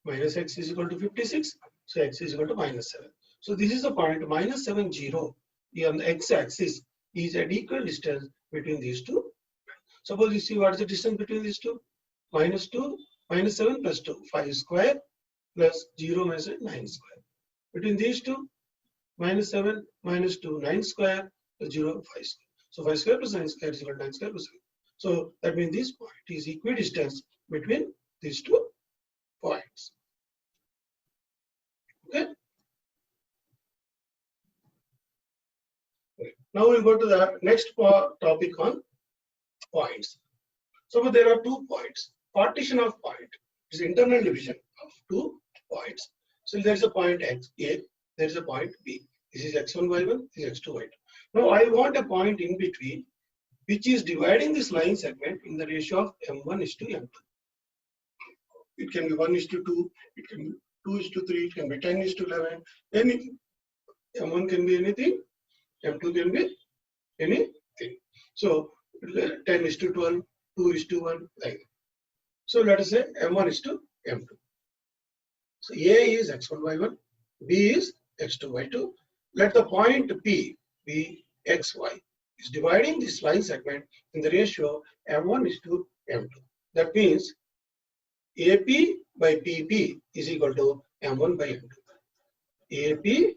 Minus x is equal to 56, so x is equal to minus 7. So this is the point minus 7, 0 on the x-axis is at equal distance between these two. Suppose you see what is the distance between these two? Minus 2, minus 7 plus 2, 5 square plus 0 minus 9 square. Between these two, minus 7, minus 2, 9 square plus 0, 5 square. So 5 square plus 9 square is equal to 9 square plus 7. So that means this point is equidistant between these two points. Okay. Now we'll go to the next topic on points. So there are 2 points. Partition of point is internal division of 2 points. So there is a point x, A, there is a point B. This is x1, y1, this is x2, y2. Now I want a point in between which is dividing this line segment in the ratio of m1 is to m2. It can be 1 is to 2, it can be 2 is to 3, it can be 10 is to 11, anything. M1 can be anything, M2 can be anything. So 10 is to 12, 2 is to 1, like that. So let us say M1 is to M2. So A is x1, y1, B is x2, y2. Let the point P be xy. Is dividing this line segment in the ratio M1 is to M2. That means AP by PP is equal to M1 by M2. AP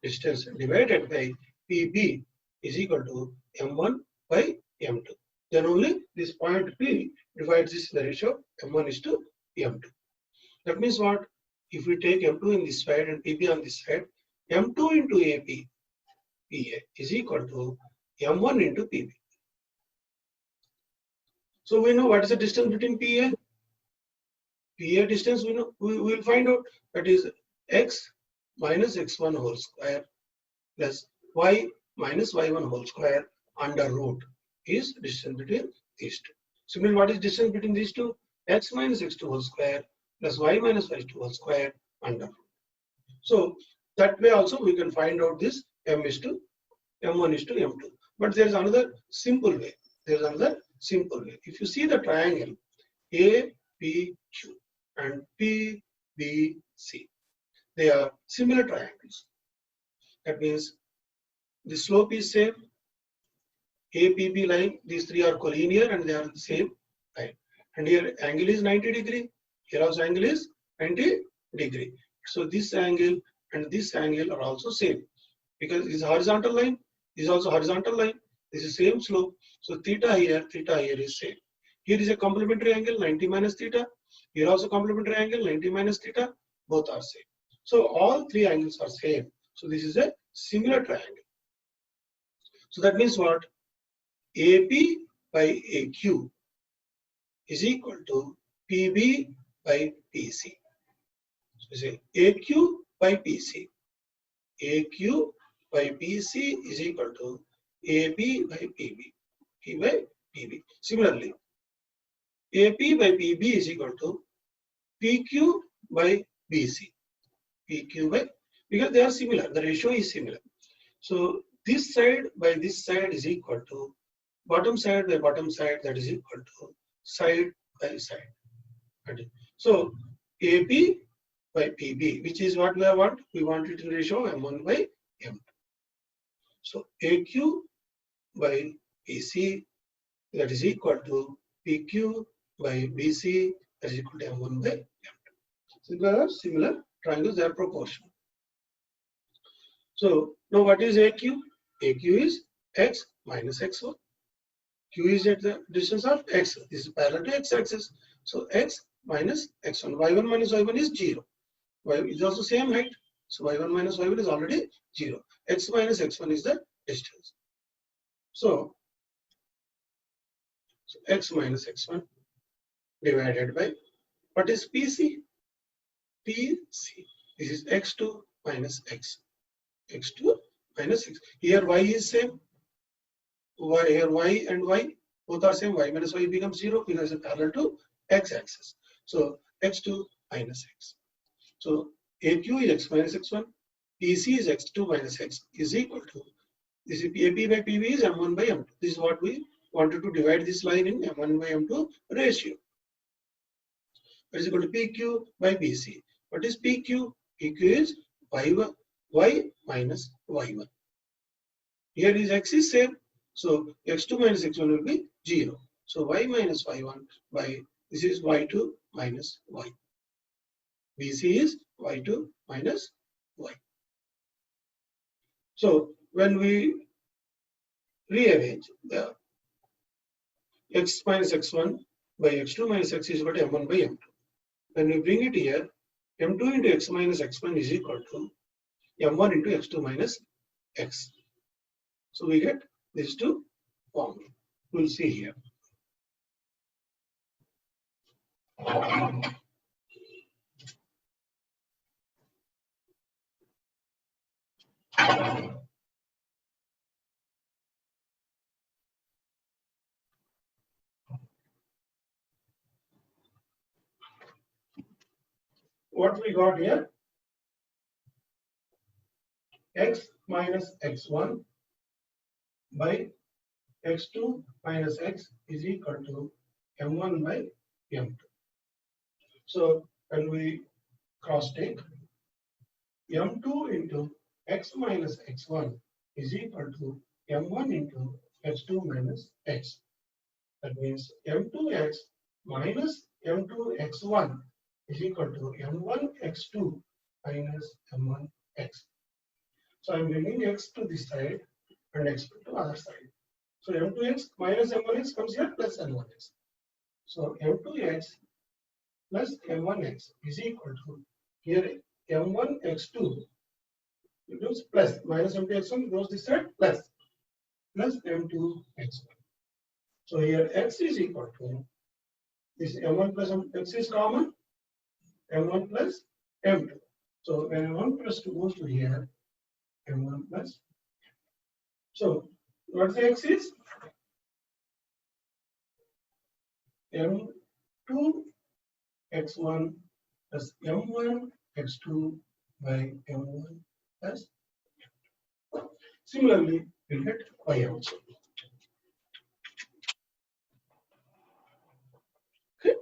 distance divided by PB is equal to M1 by M2. Then only this point P divides this in the ratio M1 is to M2. That means what? If we take M2 in this side and PB on this side, M2 into AP, PA is equal to M1 into PB. So we know what is the distance between PA. PA distance we know, we will find out, that is x minus x1 whole square plus y minus y1 whole square under root is distance between these two. Similarly, what is distance between these two? X minus x2 whole square plus y minus y2 whole square under root. So that way also we can find out this m is to m1 is to m2. But there is another simple way. There is another simple way. If you see the triangle APQ and PBC, they are similar triangles. That means the slope is same. APB line, these three are collinear and they are the same line. And here angle is 90 degree. Here also angle is 90 degree. So this angle and this angle are also same because this is horizontal line. This is also horizontal line. This is same slope. So theta here is same. Here is a complementary angle 90 minus theta. Here also complementary angle 90 minus theta. Both are same. So all three angles are same. So this is a similar triangle. So that means what? AP by AQ is equal to PB by PC. So say AQ by PC. AQ by PC is equal to AB by PB. P by PB. Similarly, AP by PB is equal to PQ by BC. PQ by, because they are similar, the ratio is similar. So this side by this side is equal to bottom side by bottom side, that is equal to side by side. So AP by PB, which is what we want. We want it in ratio M1 by M2. So AQ by PC, that is equal to PQ by BC, that is equal to M1 by M2. So they are similar triangles, they are proportional. So now what is AQ? AQ is x minus x1. Q is at the distance of x. This is parallel to x-axis. So x minus x1. Y1 minus y1 is 0. Y is also same height. So y1 minus y1 is already 0. X minus x1 is the distance. So x minus x1 divided by what is PC? PC. This is x2 minus x. X2 minus x. Here y is same. Y here y and y both are same. Y minus y becomes 0 because it's parallel to x-axis. So x2 minus x. So AQ is x minus x1. PC is x2 minus x is equal to, this is AP by PB is M1 by M2. This is what we wanted to divide this line in M1 by M2 ratio. That is equal to PQ by BC. What is PQ? PQ is y minus y1. Here is x is same. So x2 minus x1 will be 0. So y minus y1 by, this is y2 minus y. BC is y2 minus y. So when we rearrange the x minus x1 by x2 minus x is equal to m1 by m2. When we bring it here, m2 into x minus x1 is equal to m1 into x2 minus x. So we get these two formula. We'll see here. What we got here? X minus x1 by x2 minus x is equal to m1 by m2. So when we cross take, m2 into x minus x1 is equal to m1 into x2 minus x. That means m2x minus m2x1 is equal to m1x2 minus m1x. So I'm bringing x to this side and x to other side. So m2x minus m1x comes here plus m1x. So m2x plus m1x is equal to, here m1x2 becomes plus, minus m2x1 goes this side plus m2x1. So here x is equal to, this m1 plus x is common, m1 plus m2. So when m1 plus 2 goes to here, m1 plus. So what the x is? m2 x1 plus m1 x2 by m1 plus m2. Similarly, we'll get y also. Okay.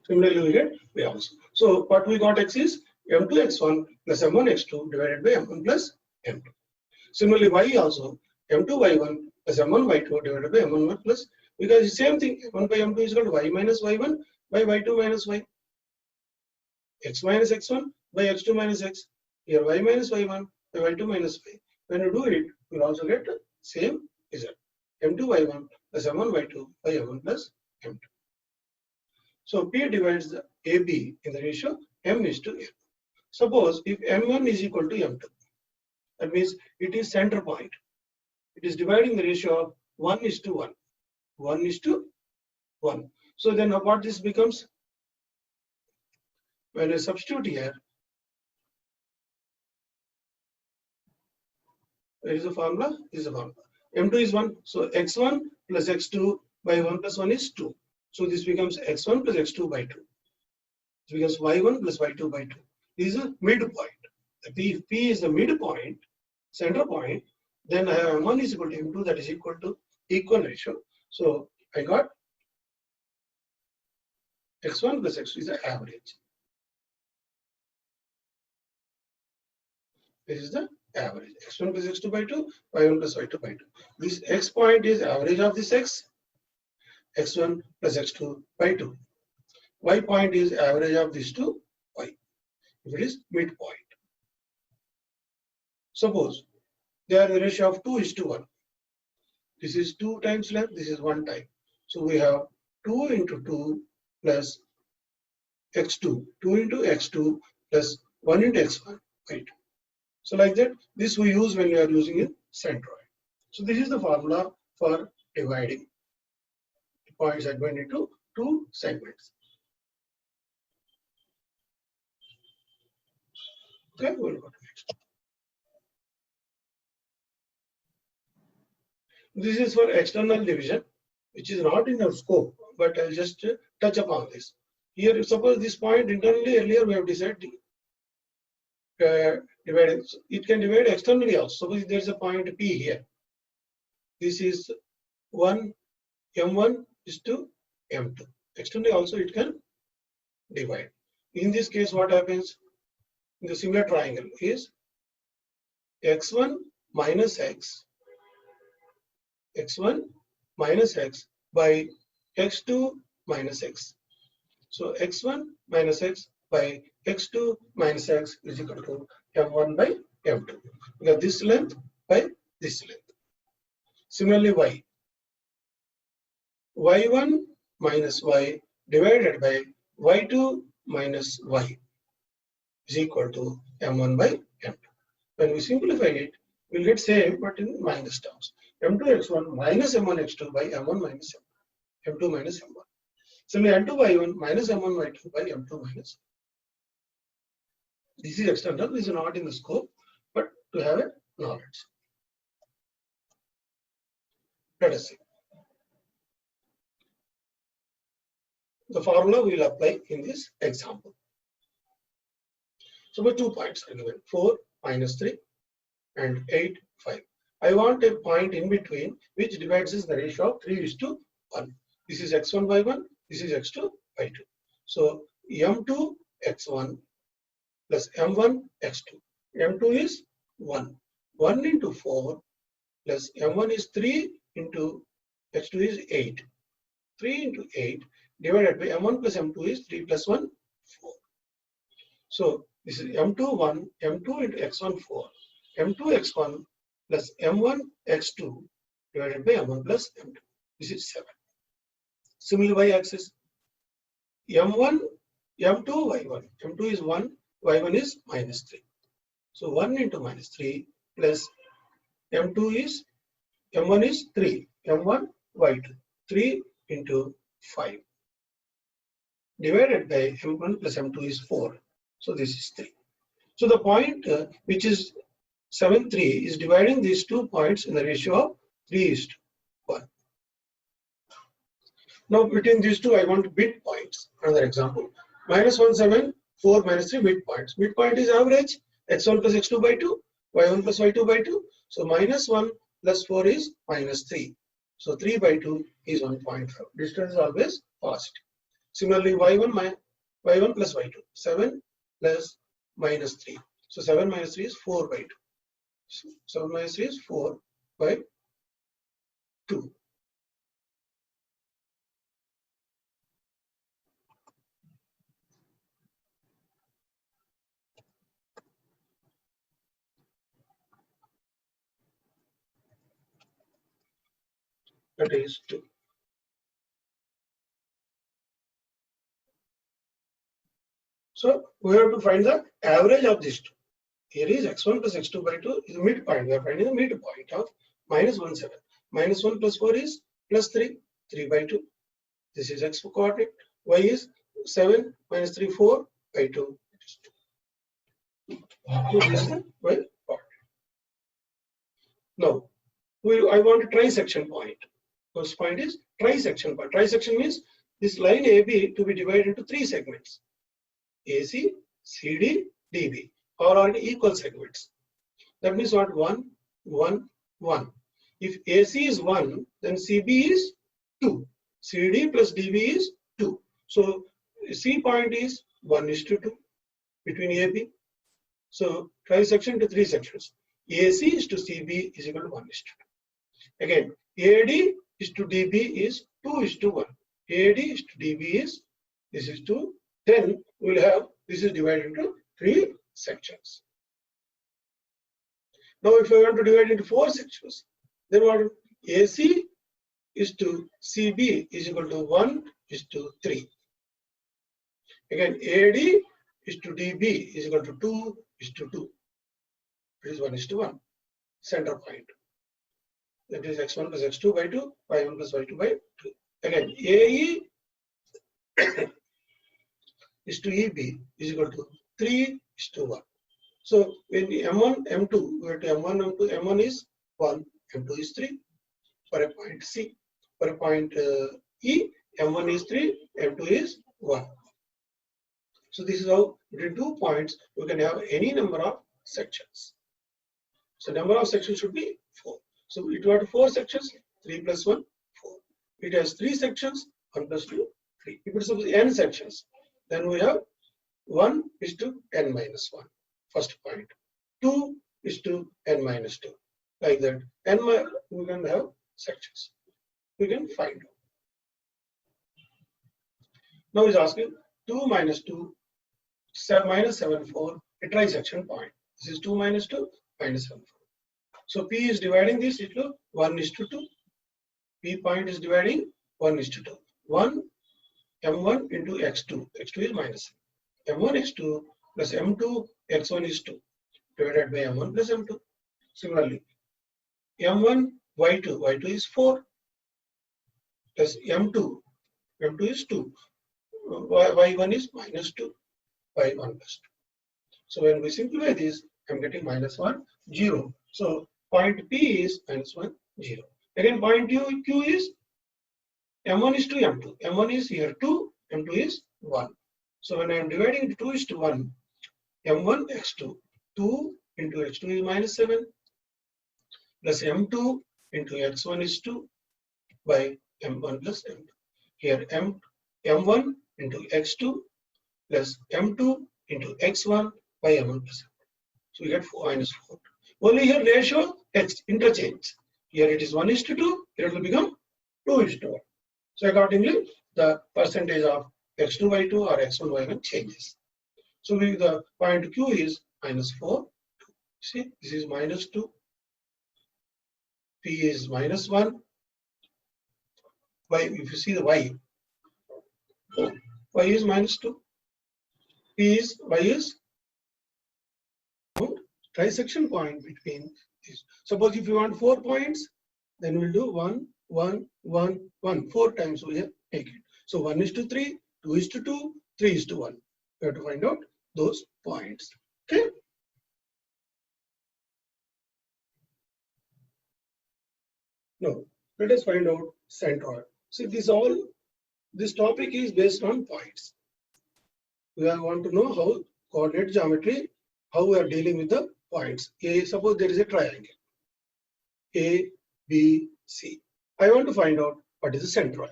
Similarly, we get y also. So what we got x is m2 x1 plus m1 x2 divided by m1 plus m2. Similarly, y also m2 y1 plus m1 y2 divided by m1 plus, because the same thing, m1 by m2 is equal to y minus y1 by y2 minus y, x minus x1 by x2 minus x. Here y minus y1 by y2 minus y. When you do it, you will also get the same result. m2 y1 plus m1 y2 by m1 plus m2. So P divides the AB in the ratio m is to n. Suppose if m1 is equal to m2, that means it is center point. It is dividing the ratio of 1 is to 1. 1 is to 1. So then what this becomes? When I substitute here, there is a formula, this is a formula. M2 is 1, so x1 plus x2 by 1 plus 1 is 2. So this becomes x1 plus x2 by 2. This becomes y1 plus y2 by 2. This is a midpoint. If P is the midpoint, center point, then I have m1 is equal to m2, that is equal to equal ratio. So I got x1 plus x2 is the average. This is the average. X1 plus x2 by 2, y1 plus y2 by 2. This x point is average of this x, x1 plus x2 by 2. Y point is average of these two y. If it is midpoint. Suppose they are the ratio of 2 is to 1. This is 2 times length, this is 1 time. So we have 2 into 2 plus x2, 2 into x2 plus 1 into x1 by 2. So like that, this we use when we are using a centroid. So this is the formula for dividing the point segment into 2 segments. Okay, we'll go to next. This is for external division, which is not in our scope, but I'll just touch upon this. Here, suppose this point internally, earlier we have decided divided. It can divide externally also. Suppose there is a point P here. This is 1, M1 is to M2. Externally also it can divide. In this case, what happens in the similar triangle is x1 minus x, x1 minus x by x2 minus x. So x1 minus x by x2 minus x is equal to m1 by m2. We have this length by this length. Similarly, y1 minus y divided by y2 minus y is equal to m1 by m2. When we simplify it, we'll get same but in minus terms. m2 x1 minus m1 x2 by m1 minus m2, m2 minus m1. Similarly, m2 y1 minus m1 y2 by m2 minus. This is external, this is not in the scope, but to have a knowledge. Let us see. The formula we will apply in this example. So, 2 points are given, 4 minus 3 and 8, 5. I want a point in between which divides the ratio of 3 is to 1. This is x1 by 1, this is x2 by 2. So, m2 x1 plus m1 x2. m2 is 1. 1 into 4 plus m1 is 3 into x2 is 8. 3 into 8 divided by m1 plus m2 is 3 plus 1, 4. So this is m2 1, m2 into x1 4, m2 x1 plus m1 x2 divided by m1 plus m2. This is 7. Similarly, y-axis m1, m2, y1. m2 is 1, y1 is minus 3. So 1 into minus 3 plus m2 is, m1 is 3, m1, y2. 3 into 5 divided by m1 plus m2 is 4. So this is 3. So the point which is 7, 3 is dividing these 2 points in the ratio of 3 is to 1. Now between these two, I want midpoints. Another example: -1, 7, 4, -3 midpoints. Midpoint is average x1 plus x2 by 2, y1 plus y2 by 2. So -1 plus 4 is -3. So 3 by 2 is 1.5. Distance is always positive. Similarly, y1 plus y2, 7 plus -3. So 7 minus 3 is 4 by 2. So 7 minus 3 is 4 by 2. That is 2. So we have to find the average of these two. Here is x1 plus x2 by 2 is the midpoint. We are finding the midpoint of -1, 7. -1 plus 4 is +3, 3 by 2. This is x coordinate. Y is 7 minus 3, 4 by 2. It is 2. So this is the y coordinate. Now, I want a trisection point. First point is trisection point. Trisection means this line AB to be divided into 3 segments: AC, CD, DB, all are equal segments. That means what? 1, 1, 1. If AC is 1, then CB is 2. CD plus DB is 2. So C point is 1:2 between AB. So trisection to 3 sections. AC is to CB is equal to 1:2. Again, AD is to DB is 2:1. AD is to DB is, this is 2. Then we will have, this is divided into 3 sections. Now if I want to divide into 4 sections, then what? AC is to CB is equal to 1:3. Again, AD is to DB is equal to 2:2. It is 1:1. Center point. That is x1 plus x2 by 2, y1 plus y2 by 2. Again, AE is to EB is equal to 3:1. So in M1, M2, we have to M1, M2, M1 is 1, M2 is 3 for a point C. For a point E, M1 is 3, M2 is 1. So this is how between 2 points we can have any number of sections. So number of sections should be 4. So it has 4 sections, 3 plus 1, 4. It has 3 sections, 1 plus 2, 3. If it's n sections, then we have 1:n minus 1. First point. 2:n minus 2. Like that. We can have sections. We can find out. Now he's asking 2 minus 2, minus 7, 4, a trisection point. This is 2 minus 2, minus 7, 4. So P is dividing this into 1:2. P point is dividing 1:2. 1 M1 into X2. X2 is minus 7. M1 is 2 plus M2 X1 is 2 divided by M1 plus M2. Similarly, M1 Y2 is 4 plus M2 is 2. Y1 is minus 2 by 1 plus 2. So when we simplify this, I'm getting -1, 0. So point P is -1, 0. Again, point Q is M1 is to M2. M1 is here 2, M2 is 1. So when I am dividing into 2:1, M1 X2, 2 into X2 is -7 plus M2 into X1 is 2 by M1 plus M2. Here M1 into X2 plus M2 into X1 by M1 plus M2. So we get -4. Only here ratio X interchange. Here it is 1:2, here it will become 2:1. So accordingly, the percentage of X2 by 2 or X1 by 1 changes. So the point Q is -4. See, this is -2. P is -1. Y, if you see the Y is -2. Y is trisection point between these. Suppose if you want 4 points, then we'll do 1, 1, 1, 1. 4 times we have make it. So 1:3, 2:2, 3:1. We have to find out those points. Okay. Now let us find out centroid. See, this all This topic is based on points. We want to know how coordinate geometry, how we are dealing with the points. Suppose there is a triangle A, B, C. I want to find out what is the centroid.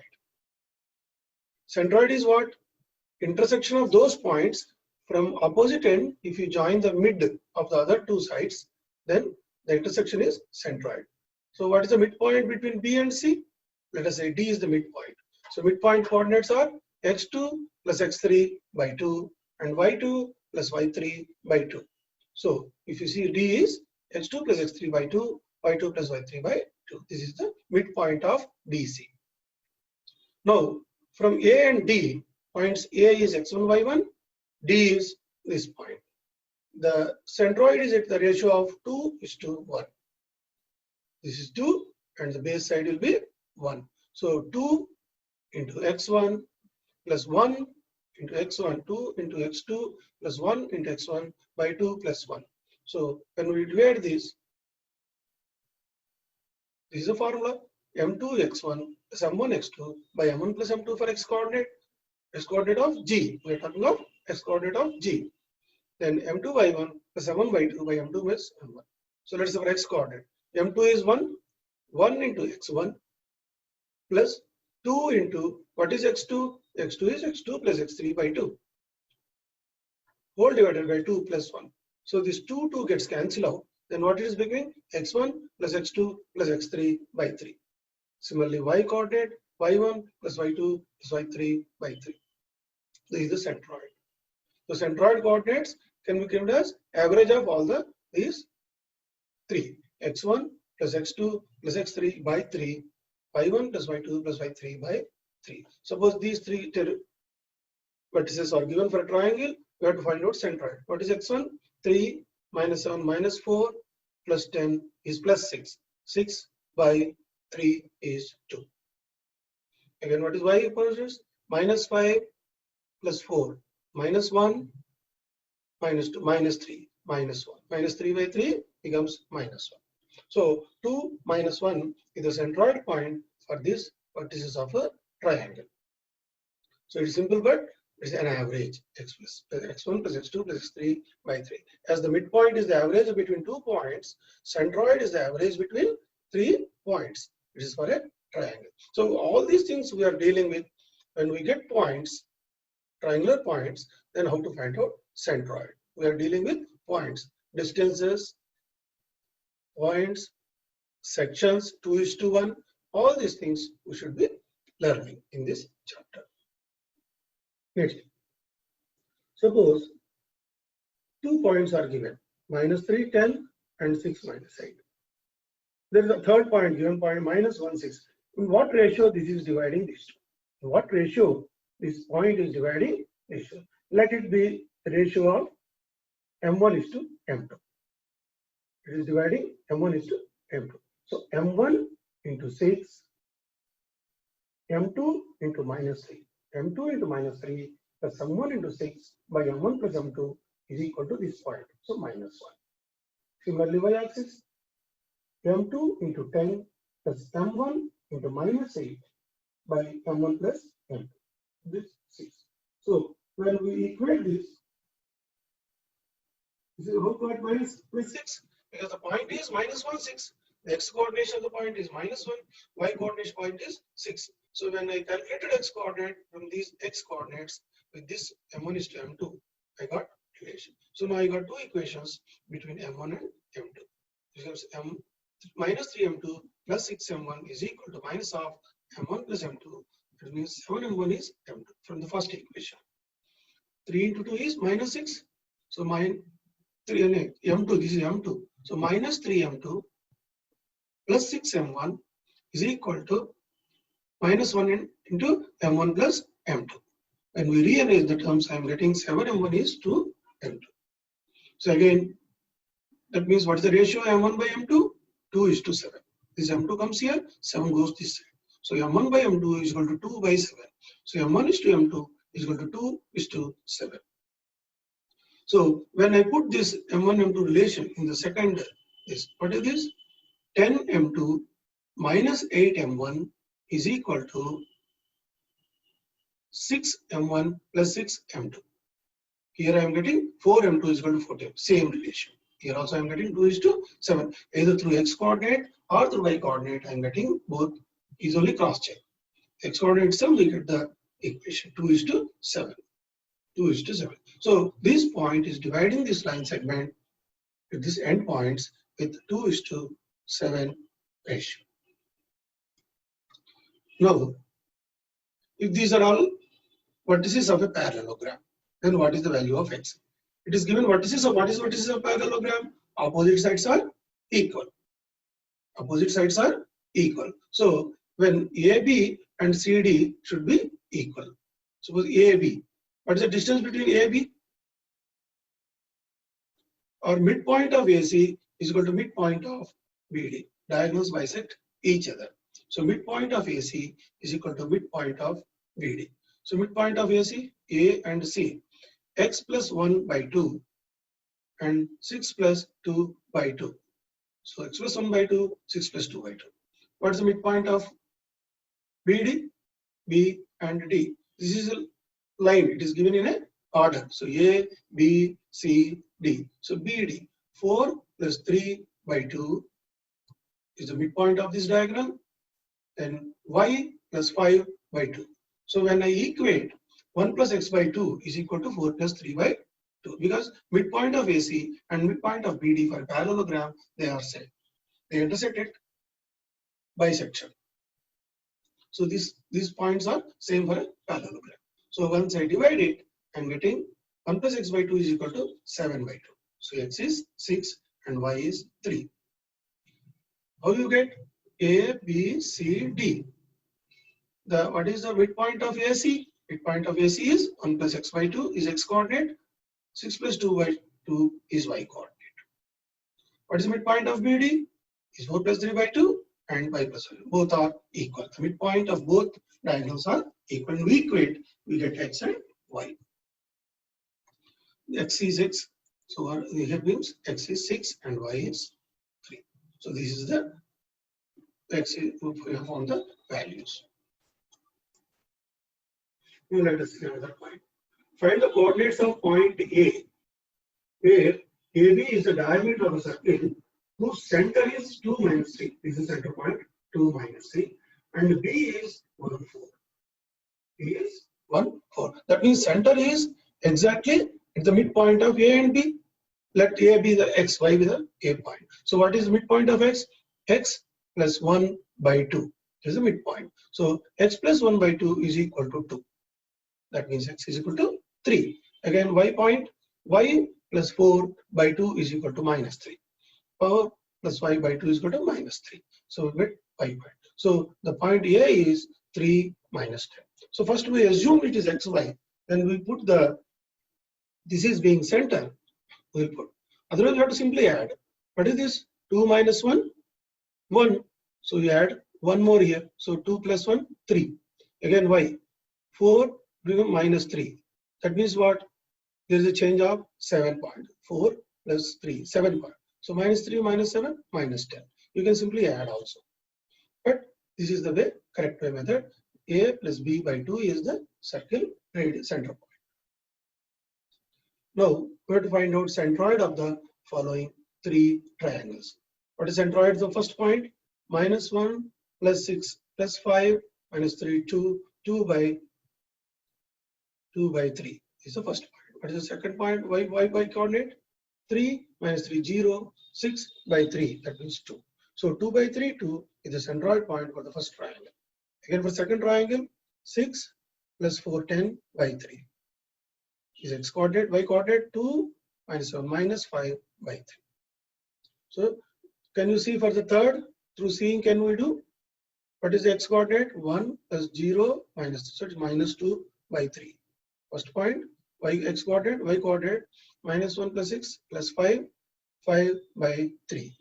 Centroid is what? Intersection of those points from opposite end. If you join the mid of the other two sides, then the intersection is centroid. So what is the midpoint between B and C? Let us say D is the midpoint. So midpoint coordinates are x2 plus x3 by 2 and y2 plus y3 by 2. So if you see D is x2 plus x3 by 2, y2 plus y3 by 2. This is the midpoint of DC. Now from A and D, points A is x1, y1, D is this point. The centroid is at the ratio of 2:1. This is 2 and the base side will be 1. So 2 into x1 plus 1 into x1, 2 into x2 plus 1 into x1 by 2 plus 1. So when we divide this is the formula m2 x1 plus m1 x2 by m1 plus m2 for x coordinate of g. We are talking of x coordinate of g. Then m2 y1 plus m1 y2 by m2 plus m1. So let's say for x coordinate, m2 is 1 into x1 plus 2 into what is x2? x2 is x2 plus x3 by 2 whole divided by 2 plus 1. So this 2 gets cancelled out. Then what it is becoming? x1 plus x2 plus x3 by 3. Similarly, y coordinate y1 plus y2 plus y3 by 3. This is the centroid. The centroid coordinates can be given as average of all these 3. x1 plus x2 plus x3 by 3, y1 plus y2 plus y3 by 3. Suppose these 3 vertices are given for a triangle, we have to find out centroid. What is x1? 3 minus 7 minus 4 plus 10 is plus 6. 6 by 3 is 2. Again, what is y coordinates? Minus 5 plus 4 minus 1 minus 2 minus 3 minus 1. Minus 3 by 3 becomes minus 1. So 2 minus 1 is the centroid point for this vertices of a triangle. So it's simple, but it's an average x1 plus x2 plus x3 by 3. As the midpoint is the average between 2 points, centroid is the average between 3 points. It is for a triangle. So all these things we are dealing with when we get points, triangular points, then how to find out centroid. We are dealing with points, distances, points, sections, 2:1. All these things we should be learning in this chapter. Next, suppose 2 points are given, -3, 10 and 6, -8. There is a third point given, point -1, 6. In what ratio this is dividing this two? In what ratio this point is dividing this two? Let it be the ratio of m1 is to m2. It is dividing m1 is to m2. So m1 into 6, m2 into -3. m2 into -3 plus m1 into 6 by m1 plus m2 is equal to this point. So -1. Similarly, y-axis, m2 into 10 plus m1 into -8 by m1 plus m2. This 6. So when we equate this is how to add -6 because the point is -1, 6. The x coordination of the point is -1, y coordination point is 6. So when I calculated x coordinate from these x coordinates with this m1 is to m2, I got relation. So now I got two equations between m1 and m2. Because -3m2 plus 6m1 is equal to minus of m1 plus m2. That means 7m1 is m2 from the first equation. 3 into 2 is -6. So -3 m2, this is m2. So -3m2 plus 6m1 is equal to -1 into m1 plus m2. When we rearrange the terms, I am getting 7m1 is to m2. So again, that means what is the ratio m1 by m2? 2:7. This m2 comes here, 7 goes this side. So m1 by m2 is equal to 2 by 7. So m1 is to m2 is equal to 2:7. So when I put this m1 m2 relation in the second, this what is this? 10m2 minus 8m1 is equal to 6m1 plus 6m2. Here I am getting 4m2 is equal to 14. Same relation. Here also I am getting 2:7. Either through x coordinate or through y coordinate, I am getting both. Is only cross check. X coordinate itself, we get the equation 2:7. 2:7. So this point is dividing this line segment with this end points with 2:7 ratio. Now, if these are all vertices of a parallelogram, then what is the value of x? It is given vertices of what is vertices of parallelogram? Opposite sides are equal. Opposite sides are equal. So when AB and CD should be equal. Suppose AB. What is the distance between AB? Or midpoint of AC is equal to midpoint of BD. Diagonals bisect each other. So midpoint of AC is equal to midpoint of BD. So midpoint of AC, A and C, x plus 1 by 2 and 6 plus 2 by 2. So x plus 1 by 2, 6 plus 2 by 2. What is the midpoint of BD? B and D. This is a line. It is given in a order. So A, B, C, D. So BD, 4 plus 3 by 2 is the midpoint of this diagram. Then Y plus 5 by 2. So when I equate 1 plus x by 2 is equal to 4 plus 3 by 2, because midpoint of AC and midpoint of BD for parallelogram, they are same. They intersect at bisection. So these points are same for a parallelogram. So once I divide it, I'm getting 1 plus x by 2 is equal to 7 by 2. So x is 6 and y is 3. How you get A, B, C, D? What is the midpoint of AC? Midpoint of AC is 1 plus x by 2 is x coordinate. 6 plus 2 by 2 is y coordinate. What is the midpoint of BD? Is 4 plus 3 by 2 and y plus 1. Both are equal. The midpoint of both diagonals are equal. When we equate, we get x and y. X is x. So what here means x is 6 and y is 3. So this is the x we have found the values. Now let us see another point. Find the coordinates of point A, where AB is the diameter of a circle whose center is 2 minus 3. This is center point 2 minus 3, and B is 1, 4. B is 1, 4. That means center is exactly at the midpoint of A and B. Let A be the x, y be the A point. So what is the midpoint of x? X plus 1 by 2 is the midpoint. So x plus 1 by 2 is equal to 2. That means x is equal to 3. Again, y point, y plus 4 by 2 is equal to minus 3. Power plus y by 2 is equal to minus 3. So we get y point. So the point A is 3 minus 10. So first we assume it is xy. Then we put this is being center. We'll put. Otherwise, we have to simply add. What is this? 2 minus 1? 1. So you add 1 more here. So 2 plus 1, 3. Again, y. 4 minus 3. That means what? There is a change of 7 point. 4 plus 3, 7 point. So minus 3 minus 7, minus 10. You can simply add also. But this is the way, correct way method. A plus B by 2 is the circle radius center point. Now, we have to find out centroid of the following 3 triangles. What is centroid of the first point? Minus 1 plus 6 plus 5 minus 3, 2, 2 by 3 is the first point. What is the second point? Y coordinate? 3 minus 3, 0, 6 by 3, that means 2. So 2 by 3, 2 is the centroid point for the first triangle. Again, for second triangle, 6 plus 4, 10 by 3 is x coordinate, y coordinate 2 minus 1 minus 5 by 3. So can you see for the third? Through seeing, can we do? What is the x coordinate? 1 plus 0 minus, so it's minus 2 by 3. First point, y x coordinate, y coordinate, minus 1 plus 6 plus 5, 5 by 3.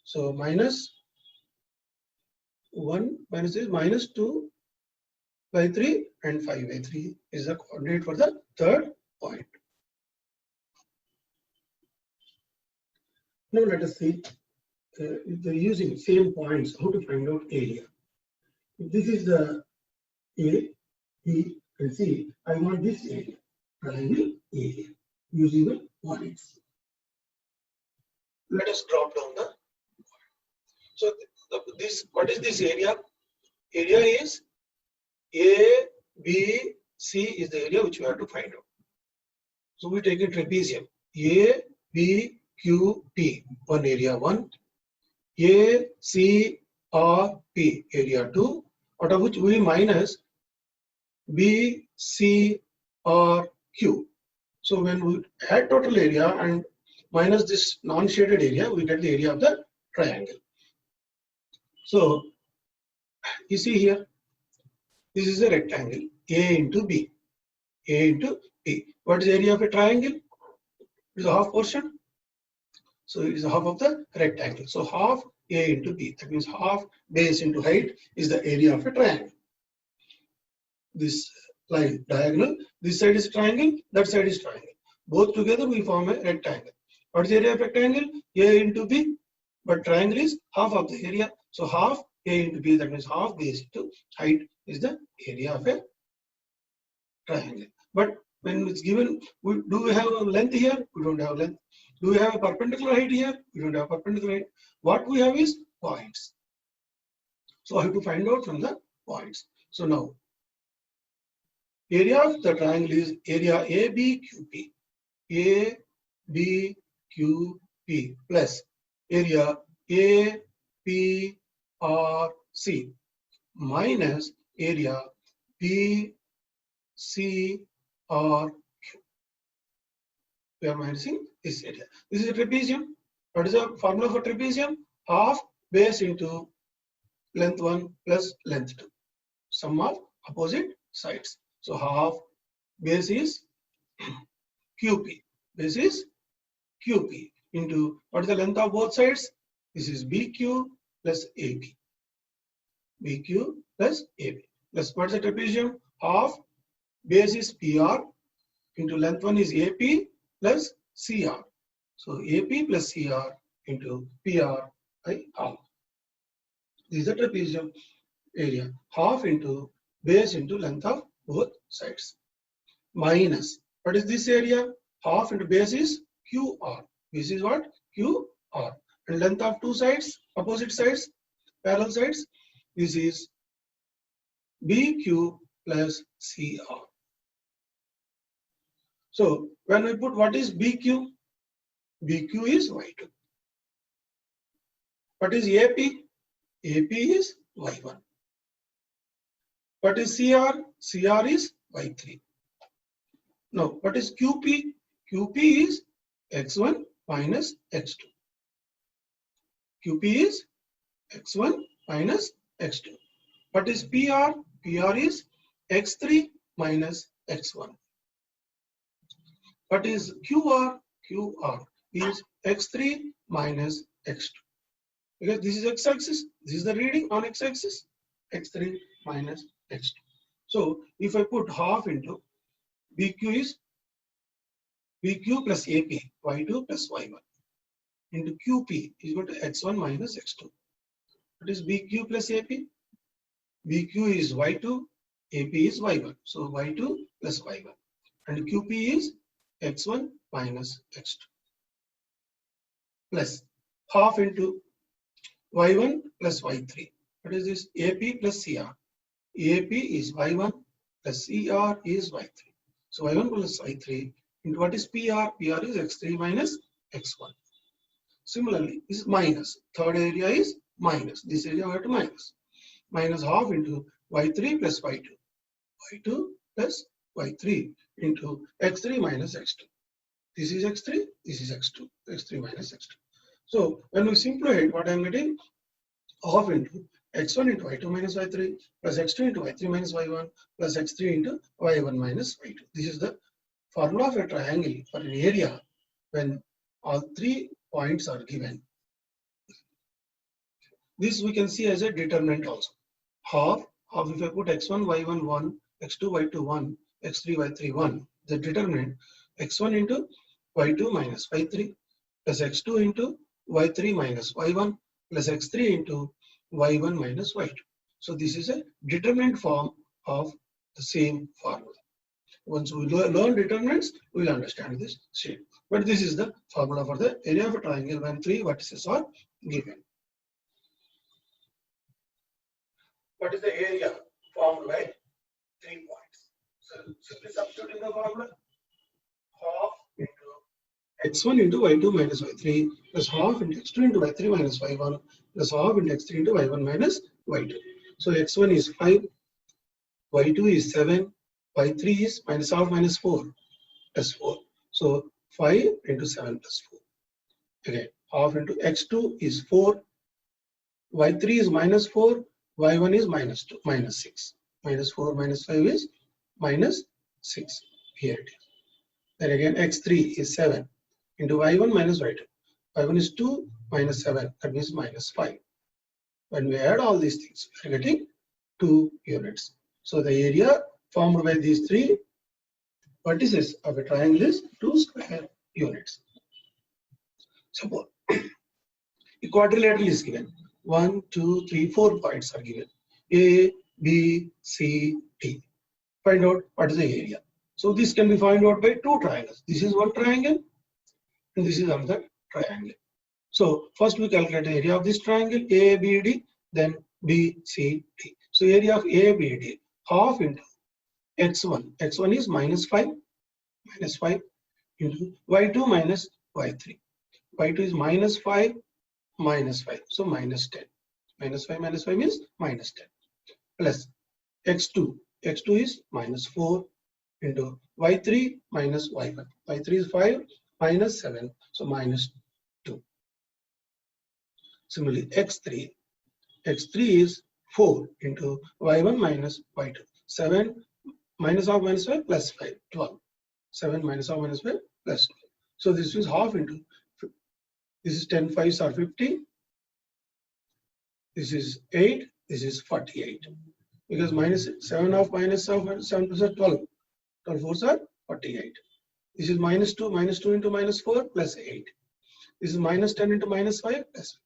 So minus 1 minus is minus 2 by 3 and 5 by 3 is the coordinate for the third point. Now let us see if they're using same points, how to find out area. If this is the A, B, And see, I want this area, triangle area, using the points. Let us drop down the. So this, what is this area? Area is A, B, C is the area which we have to find out. So we take a trapezium. A, B, Q, P, one area 1. A, C, R, P, area 2, out of which we minus B, C, R, Q. So when we add total area and minus this non-shaded area, we get the area of the triangle. So you see here, this is a rectangle, A into B, A into B. What is the area of a triangle? It is a half portion. So it is half of the rectangle. So half A into B, that means half base into height is the area of a triangle. This line diagonal, this side is triangle, that side is triangle. Both together we form a rectangle. What is the area of rectangle? A into B, but triangle is half of the area. So half A into B, that means half base into height is the area of a triangle. But when it's given, do we have a length here? We don't have length. Do we have a perpendicular height here? We don't have perpendicular height. What we have is points. So I have to find out from the points. So now, area of the triangle is area ABQP. ABQP plus area APRC minus area BCRQ. We are minusing this area. This is a trapezium. What is the formula for trapezium? Half base into length 1 plus length 2. Sum of opposite sides. So half base is QP. Base is QP into what is the length of both sides? This is BQ plus AB. BQ plus AB. Plus what is the trapezium? Half base is PR into length 1 is AP plus CR. So AP plus CR into PR by half. This is the trapezium area. Half into base into length of both sides. Minus, what is this area? Half into base is QR. This is what? QR. And length of two sides, opposite sides, parallel sides. This is BQ plus CR. So when we put what is BQ? BQ is Y2. What is AP? AP is Y1. What is CR? CR is Y3. Now, what is QP? QP is X1 minus X2. QP is X1 minus X2. What is PR? PR is X3 minus X1. What is QR? QR is X3 minus X2. Because this is x-axis, this is the reading on x-axis, X3 minus X2. So if I put half into BQ is BQ plus AP, Y2 plus Y1 into QP is equal to X1 minus X2. What is BQ plus AP? BQ is Y2, AP is Y1. So Y2 plus Y1. And QP is X1 minus X2. Plus half into Y1 plus Y3. What is this? AP plus CR. AP is Y1 plus CR is Y3. So Y1 plus Y3 into what is PR? PR is X3 minus X1. Similarly, this is minus. Third area is minus. This area we have to minus. Minus half into Y3 plus Y2. Y2 plus Y3 into X3 minus X2. This is X3, this is X2. X3 minus X2. So when we simplify it, what I am getting? Half into X1 into Y2 minus Y3 plus X2 into Y3 minus Y1 plus X3 into Y1 minus Y2. This is the formula of a triangle for an area when all 3 points are given. This we can see as a determinant also. Half if I put X1, Y1, 1, X2, Y2, 1, X3, Y3, 1, the determinant X1 into Y2 minus Y3 plus X2 into Y3 minus Y1 plus X3 into Y1 minus Y2. So this is a determinant form of the same formula. Once we learn determinants, we will understand this shape. But this is the formula for the area of a triangle when three vertices are given. What is the area formed by 3 points? So simply substituting the formula, half into x1 into y2 minus y3 plus half into x2 into y3 minus y1 plus half into x3 into y1 minus y2. So x1 is 5, y2 is 7, y3 is minus half minus 4 plus 4. So 5 into 7 plus 4. Again, half into x2 is 4, y3 is minus 4, y1 is minus 2, minus 6. Minus 4 minus 5 is minus 6. Here it is. Then again x3 is 7 into y1 minus y2. y1 is 2 minus 7, that means minus 5. When we add all these things, we are getting 2 units. So the area formed by these 3 vertices of a triangle is 2 square units. Suppose a quadrilateral is given. 1, 2, 3, 4 points are given. A, B, C, D. Find out what is the area. So this can be found out by 2 triangles. This is one triangle and this is another triangle. So first we calculate the area of this triangle ABD, then BCD. So area of ABD, half into x1. x1 is minus 5 into y2 minus y3. y2 is minus 5 minus 5. So minus 10. Minus 5 means minus 10. Plus x2. x2 is minus 4 into y3 minus y1. y3 is 5 minus 7. So minus 2. Similarly, x3 is 4 into y1 minus y2. 7 minus half minus 5 plus 5, 12. 7 minus half minus 5 plus 12. So this is half into, this is 10 5s are 50. This is 8. This is 48. Because minus 7 half minus half 7 plus 12. 12 4s are 48. This is minus 2 into minus 4 plus 8. This is minus 10 into minus 5 plus 50.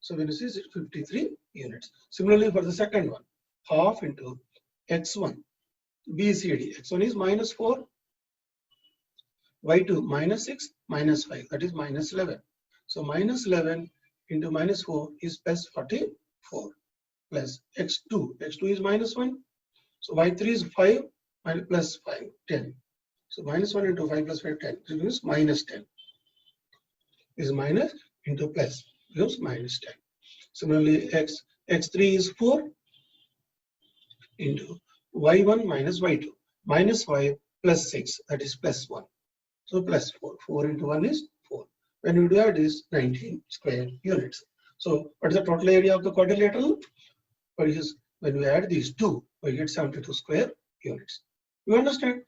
So when this is 53 units. Similarly for the second one, half into x1 BCD. x1 is minus 4, y2 minus 6 minus 5, that is minus 11. So minus 11 into minus 4 is plus 44 plus x2. x2 is minus 1. So y3 is 5 plus 5, 10. So minus 1 into 5 plus 5, 10. This is minus 10. This is minus into plus becomes minus 10. Similarly, x3 is 4 into y1 minus y2. Minus 5 plus 6, that is plus 1. So plus 4. 4 into 1 is 4. When you do that, it is 19 square units. So what is the total area of the quadrilateral? When we add these two, we get 72 square units. You understand?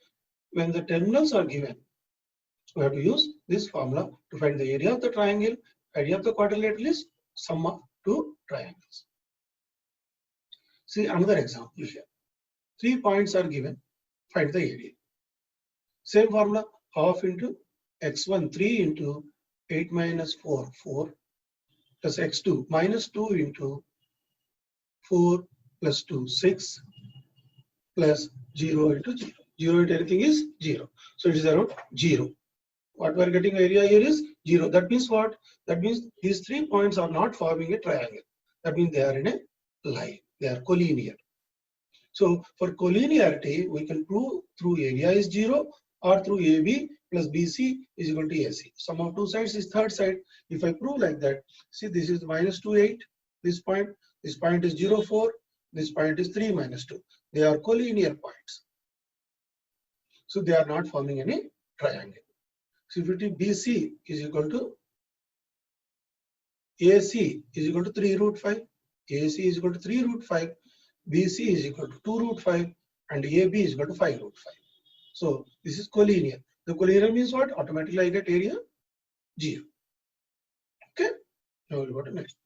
When the terminals are given, we have to use this formula to find the area of the triangle. Area of the quadrilateral is sum of 2 triangles. See another example here. 3 points are given. Find the area. Same formula, half into x1 3 into 8 minus 4 4 plus x2 minus 2 into 4 plus 2 6 plus 0 into 0. 0 into anything is 0. So it is around 0. What we are getting area here is 0. That means what? That means these 3 points are not forming a triangle. That means they are in a line. They are collinear. So for collinearity, we can prove through area is 0 or through AB plus BC is equal to AC. Sum of 2 sides is third side. If I prove like that, see this is minus 2 8. This point is 0 4. This point is 3 minus 2. They are collinear points. So they are not forming any triangle. So if it is BC is equal to AC is equal to 3 root 5. AC is equal to 3 root 5. BC is equal to 2 root 5 and AB is equal to 5 root 5. So this is collinear. The collinear means what? Automatically I get area 0. Okay. Now we'll go to next.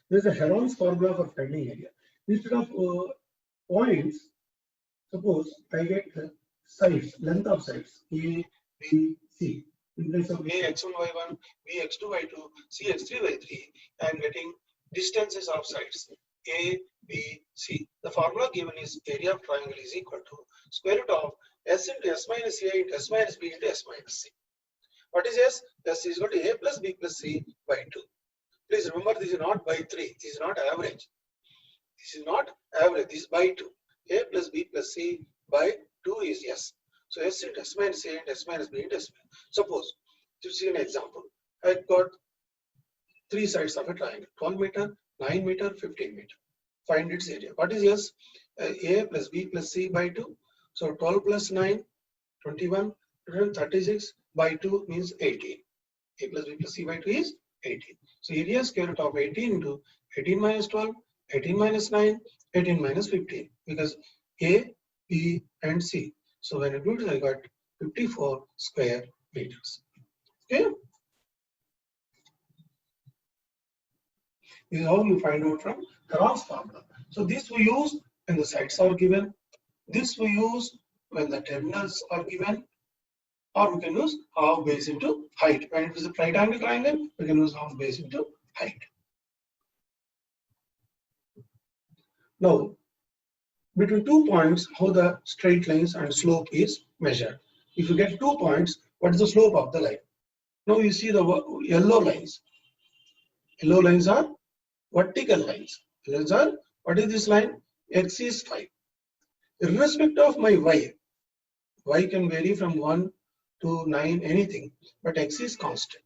There is a Heron's formula for finding area. Instead of points, suppose I get sides, length of sides A, B, C. In place of A x1 y1, B x2 y2, C x3 y3, I am getting distances of sides. A, B, C. The formula given is area of triangle is equal to square root of S into S minus A into S minus B into S minus C. What is S? S is equal to A plus B plus C by 2. Please remember, this is not by 3. This is not average. This is not average. This is by 2. A plus B plus C by 2 is S. So S into S minus A into S minus B into S minus. Suppose, to see an example, I got three sides of a triangle: 12 meter, 9 meter, 15 meter. Find its area. What is S? A plus B plus C by 2. So 12 plus 9, 21, 36 by 2 means 18. A plus B plus C by 2 is 18. So area square root of 18 into 18 minus 12, 18 minus 9, 18 minus 15, because A, B and C. So when I do it, I got 54 square meters. Okay. This is how you find out from Heron's formula. So this we use when the sides are given. This we use when the terminals are given. Or we can use half base into height. When it is a right angle triangle, we can use half base into height. Now, between 2 points, how the straight lines and slope is measured. If you get 2 points, what is the slope of the line? Now you see the yellow lines. Yellow lines are vertical lines. Lines are, what is this line? X is 5. Irrespective of my y can vary from 1 to 9, anything, but x is constant.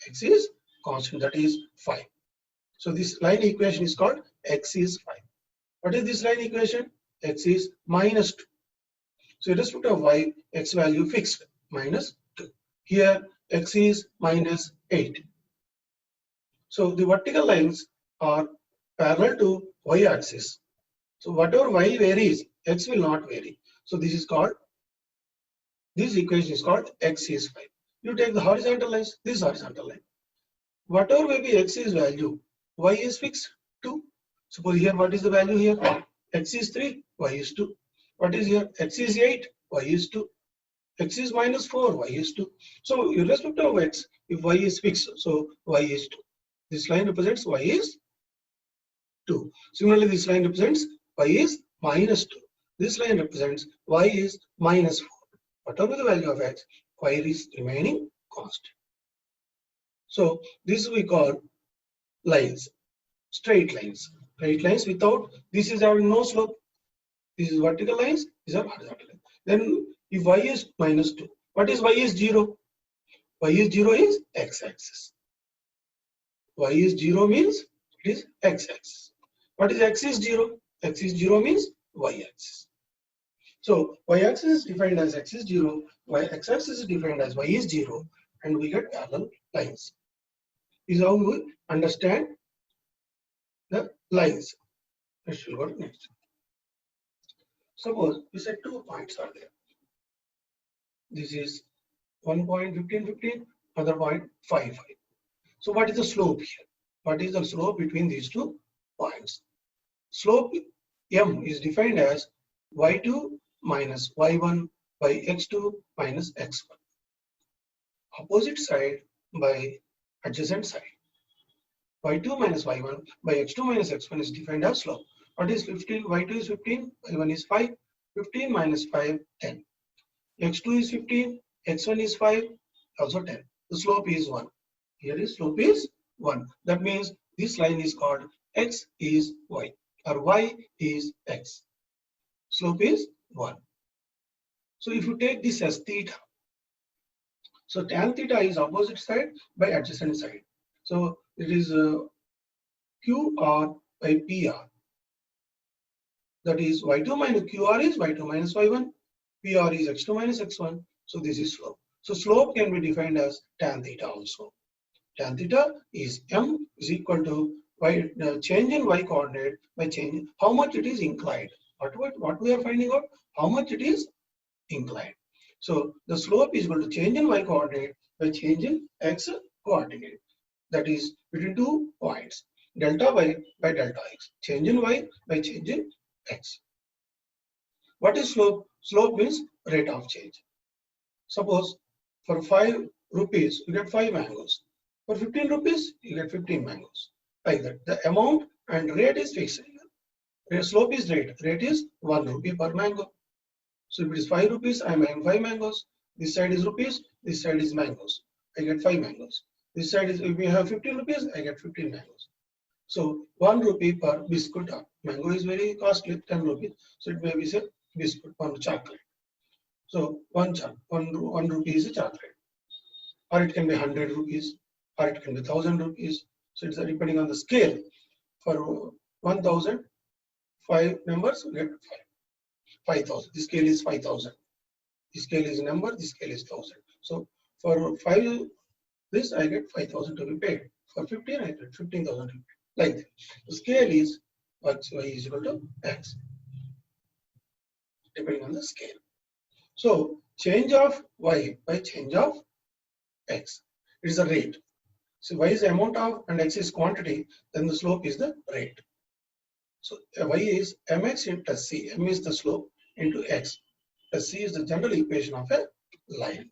X is constant, that is 5. So this line equation is called x is 5. What is this line equation? X is minus 2. So irrespective of y, x value fixed, minus 2. Here x is minus 8. So the vertical lines are parallel to y-axis. So whatever y varies, x will not vary. So this is called, this equation is called x is 5. You take the horizontal lines, this horizontal line. Whatever may be x's value, y is fixed 2. Suppose here, what is the value here? X is 3, y is 2. What is here? X is 8, y is 2. X is minus 4, y is 2. So irrespective of x, if y is fixed, so y is 2. This line represents y is 2. Similarly, this line represents y is minus 2. This line represents y is minus 4. Whatever the value of x, y is remaining constant. So this we call lines, straight lines. Straight lines without, this is having no slope. This is vertical lines, these are horizontal lines. Then if y is minus 2, what is y is 0? Y is 0 is x-axis. Y is 0 means it is x-axis. What is x is 0? X is 0 means y-axis. So y-axis is defined as x is 0, x-axis is defined as y is 0, and we get parallel lines. This is how we understand the lines. Let's go next. Suppose we said 2 points are there. This is 1 point 15, 15, another point 5, 5. So what is the slope here? What is the slope between these 2 points? Slope m is defined as y2 minus y1 by x2 minus x1. Opposite side by adjacent side. Y2 minus y1 by x2 minus x1 is defined as slope. What is 15? Y2 is 15, y1 is 5. 15 minus 5, 10. X2 is 15, x1 is 5, also 10. The slope is 1. Here is slope is 1. That means this line is called x is y, or y is x. Slope is 1. So if you take this as theta, so tan theta is opposite side by adjacent side. So it is QR by PR. That is y2 minus QR is y2 minus y1. PR is x2 minus x1. So this is slope. So slope can be defined as tan theta also. Tan theta is m is equal to y, change in y coordinate by change how much it is inclined. What we are finding out? How much it is inclined. So the slope is equal to change in y coordinate by change in x coordinate. That is between 2 points. Delta y by delta x. Change in y by change in x. What is slope? Slope means rate of change. Suppose for 5 rupees you get 5 mangoes. For 15 rupees you get 15 mangoes. Like that. The amount and rate is fixed. Slope is rate. Rate is 1 rupee per mango. So if it is 5 rupees, I am having 5 mangoes. This side is rupees, this side is mangoes. I get 5 mangoes. This side is, if we have 15 rupees, I get 15 mangoes. So 1 rupee per biscuit. Mango is very costly, 10 rupees. So it may be say biscuit, one chocolate. So one rupee is a chocolate. Or it can be 100 rupees, or it can be 1000 rupees. So it's depending on the scale. For 1000, 5 numbers, we get 5,000. The scale is 5,000. The scale is number, the scale is 1000. So for 5, this I get 5,000 to be paid. For 15, I get 15,000 to be paid. Like that. The scale is x, y is equal to x, depending on the scale. So change of y by change of x. It is a rate. So y is the amount of and x is quantity, then the slope is the rate. So y is mx plus c. M is the slope into x. Plus c is the general equation of a line.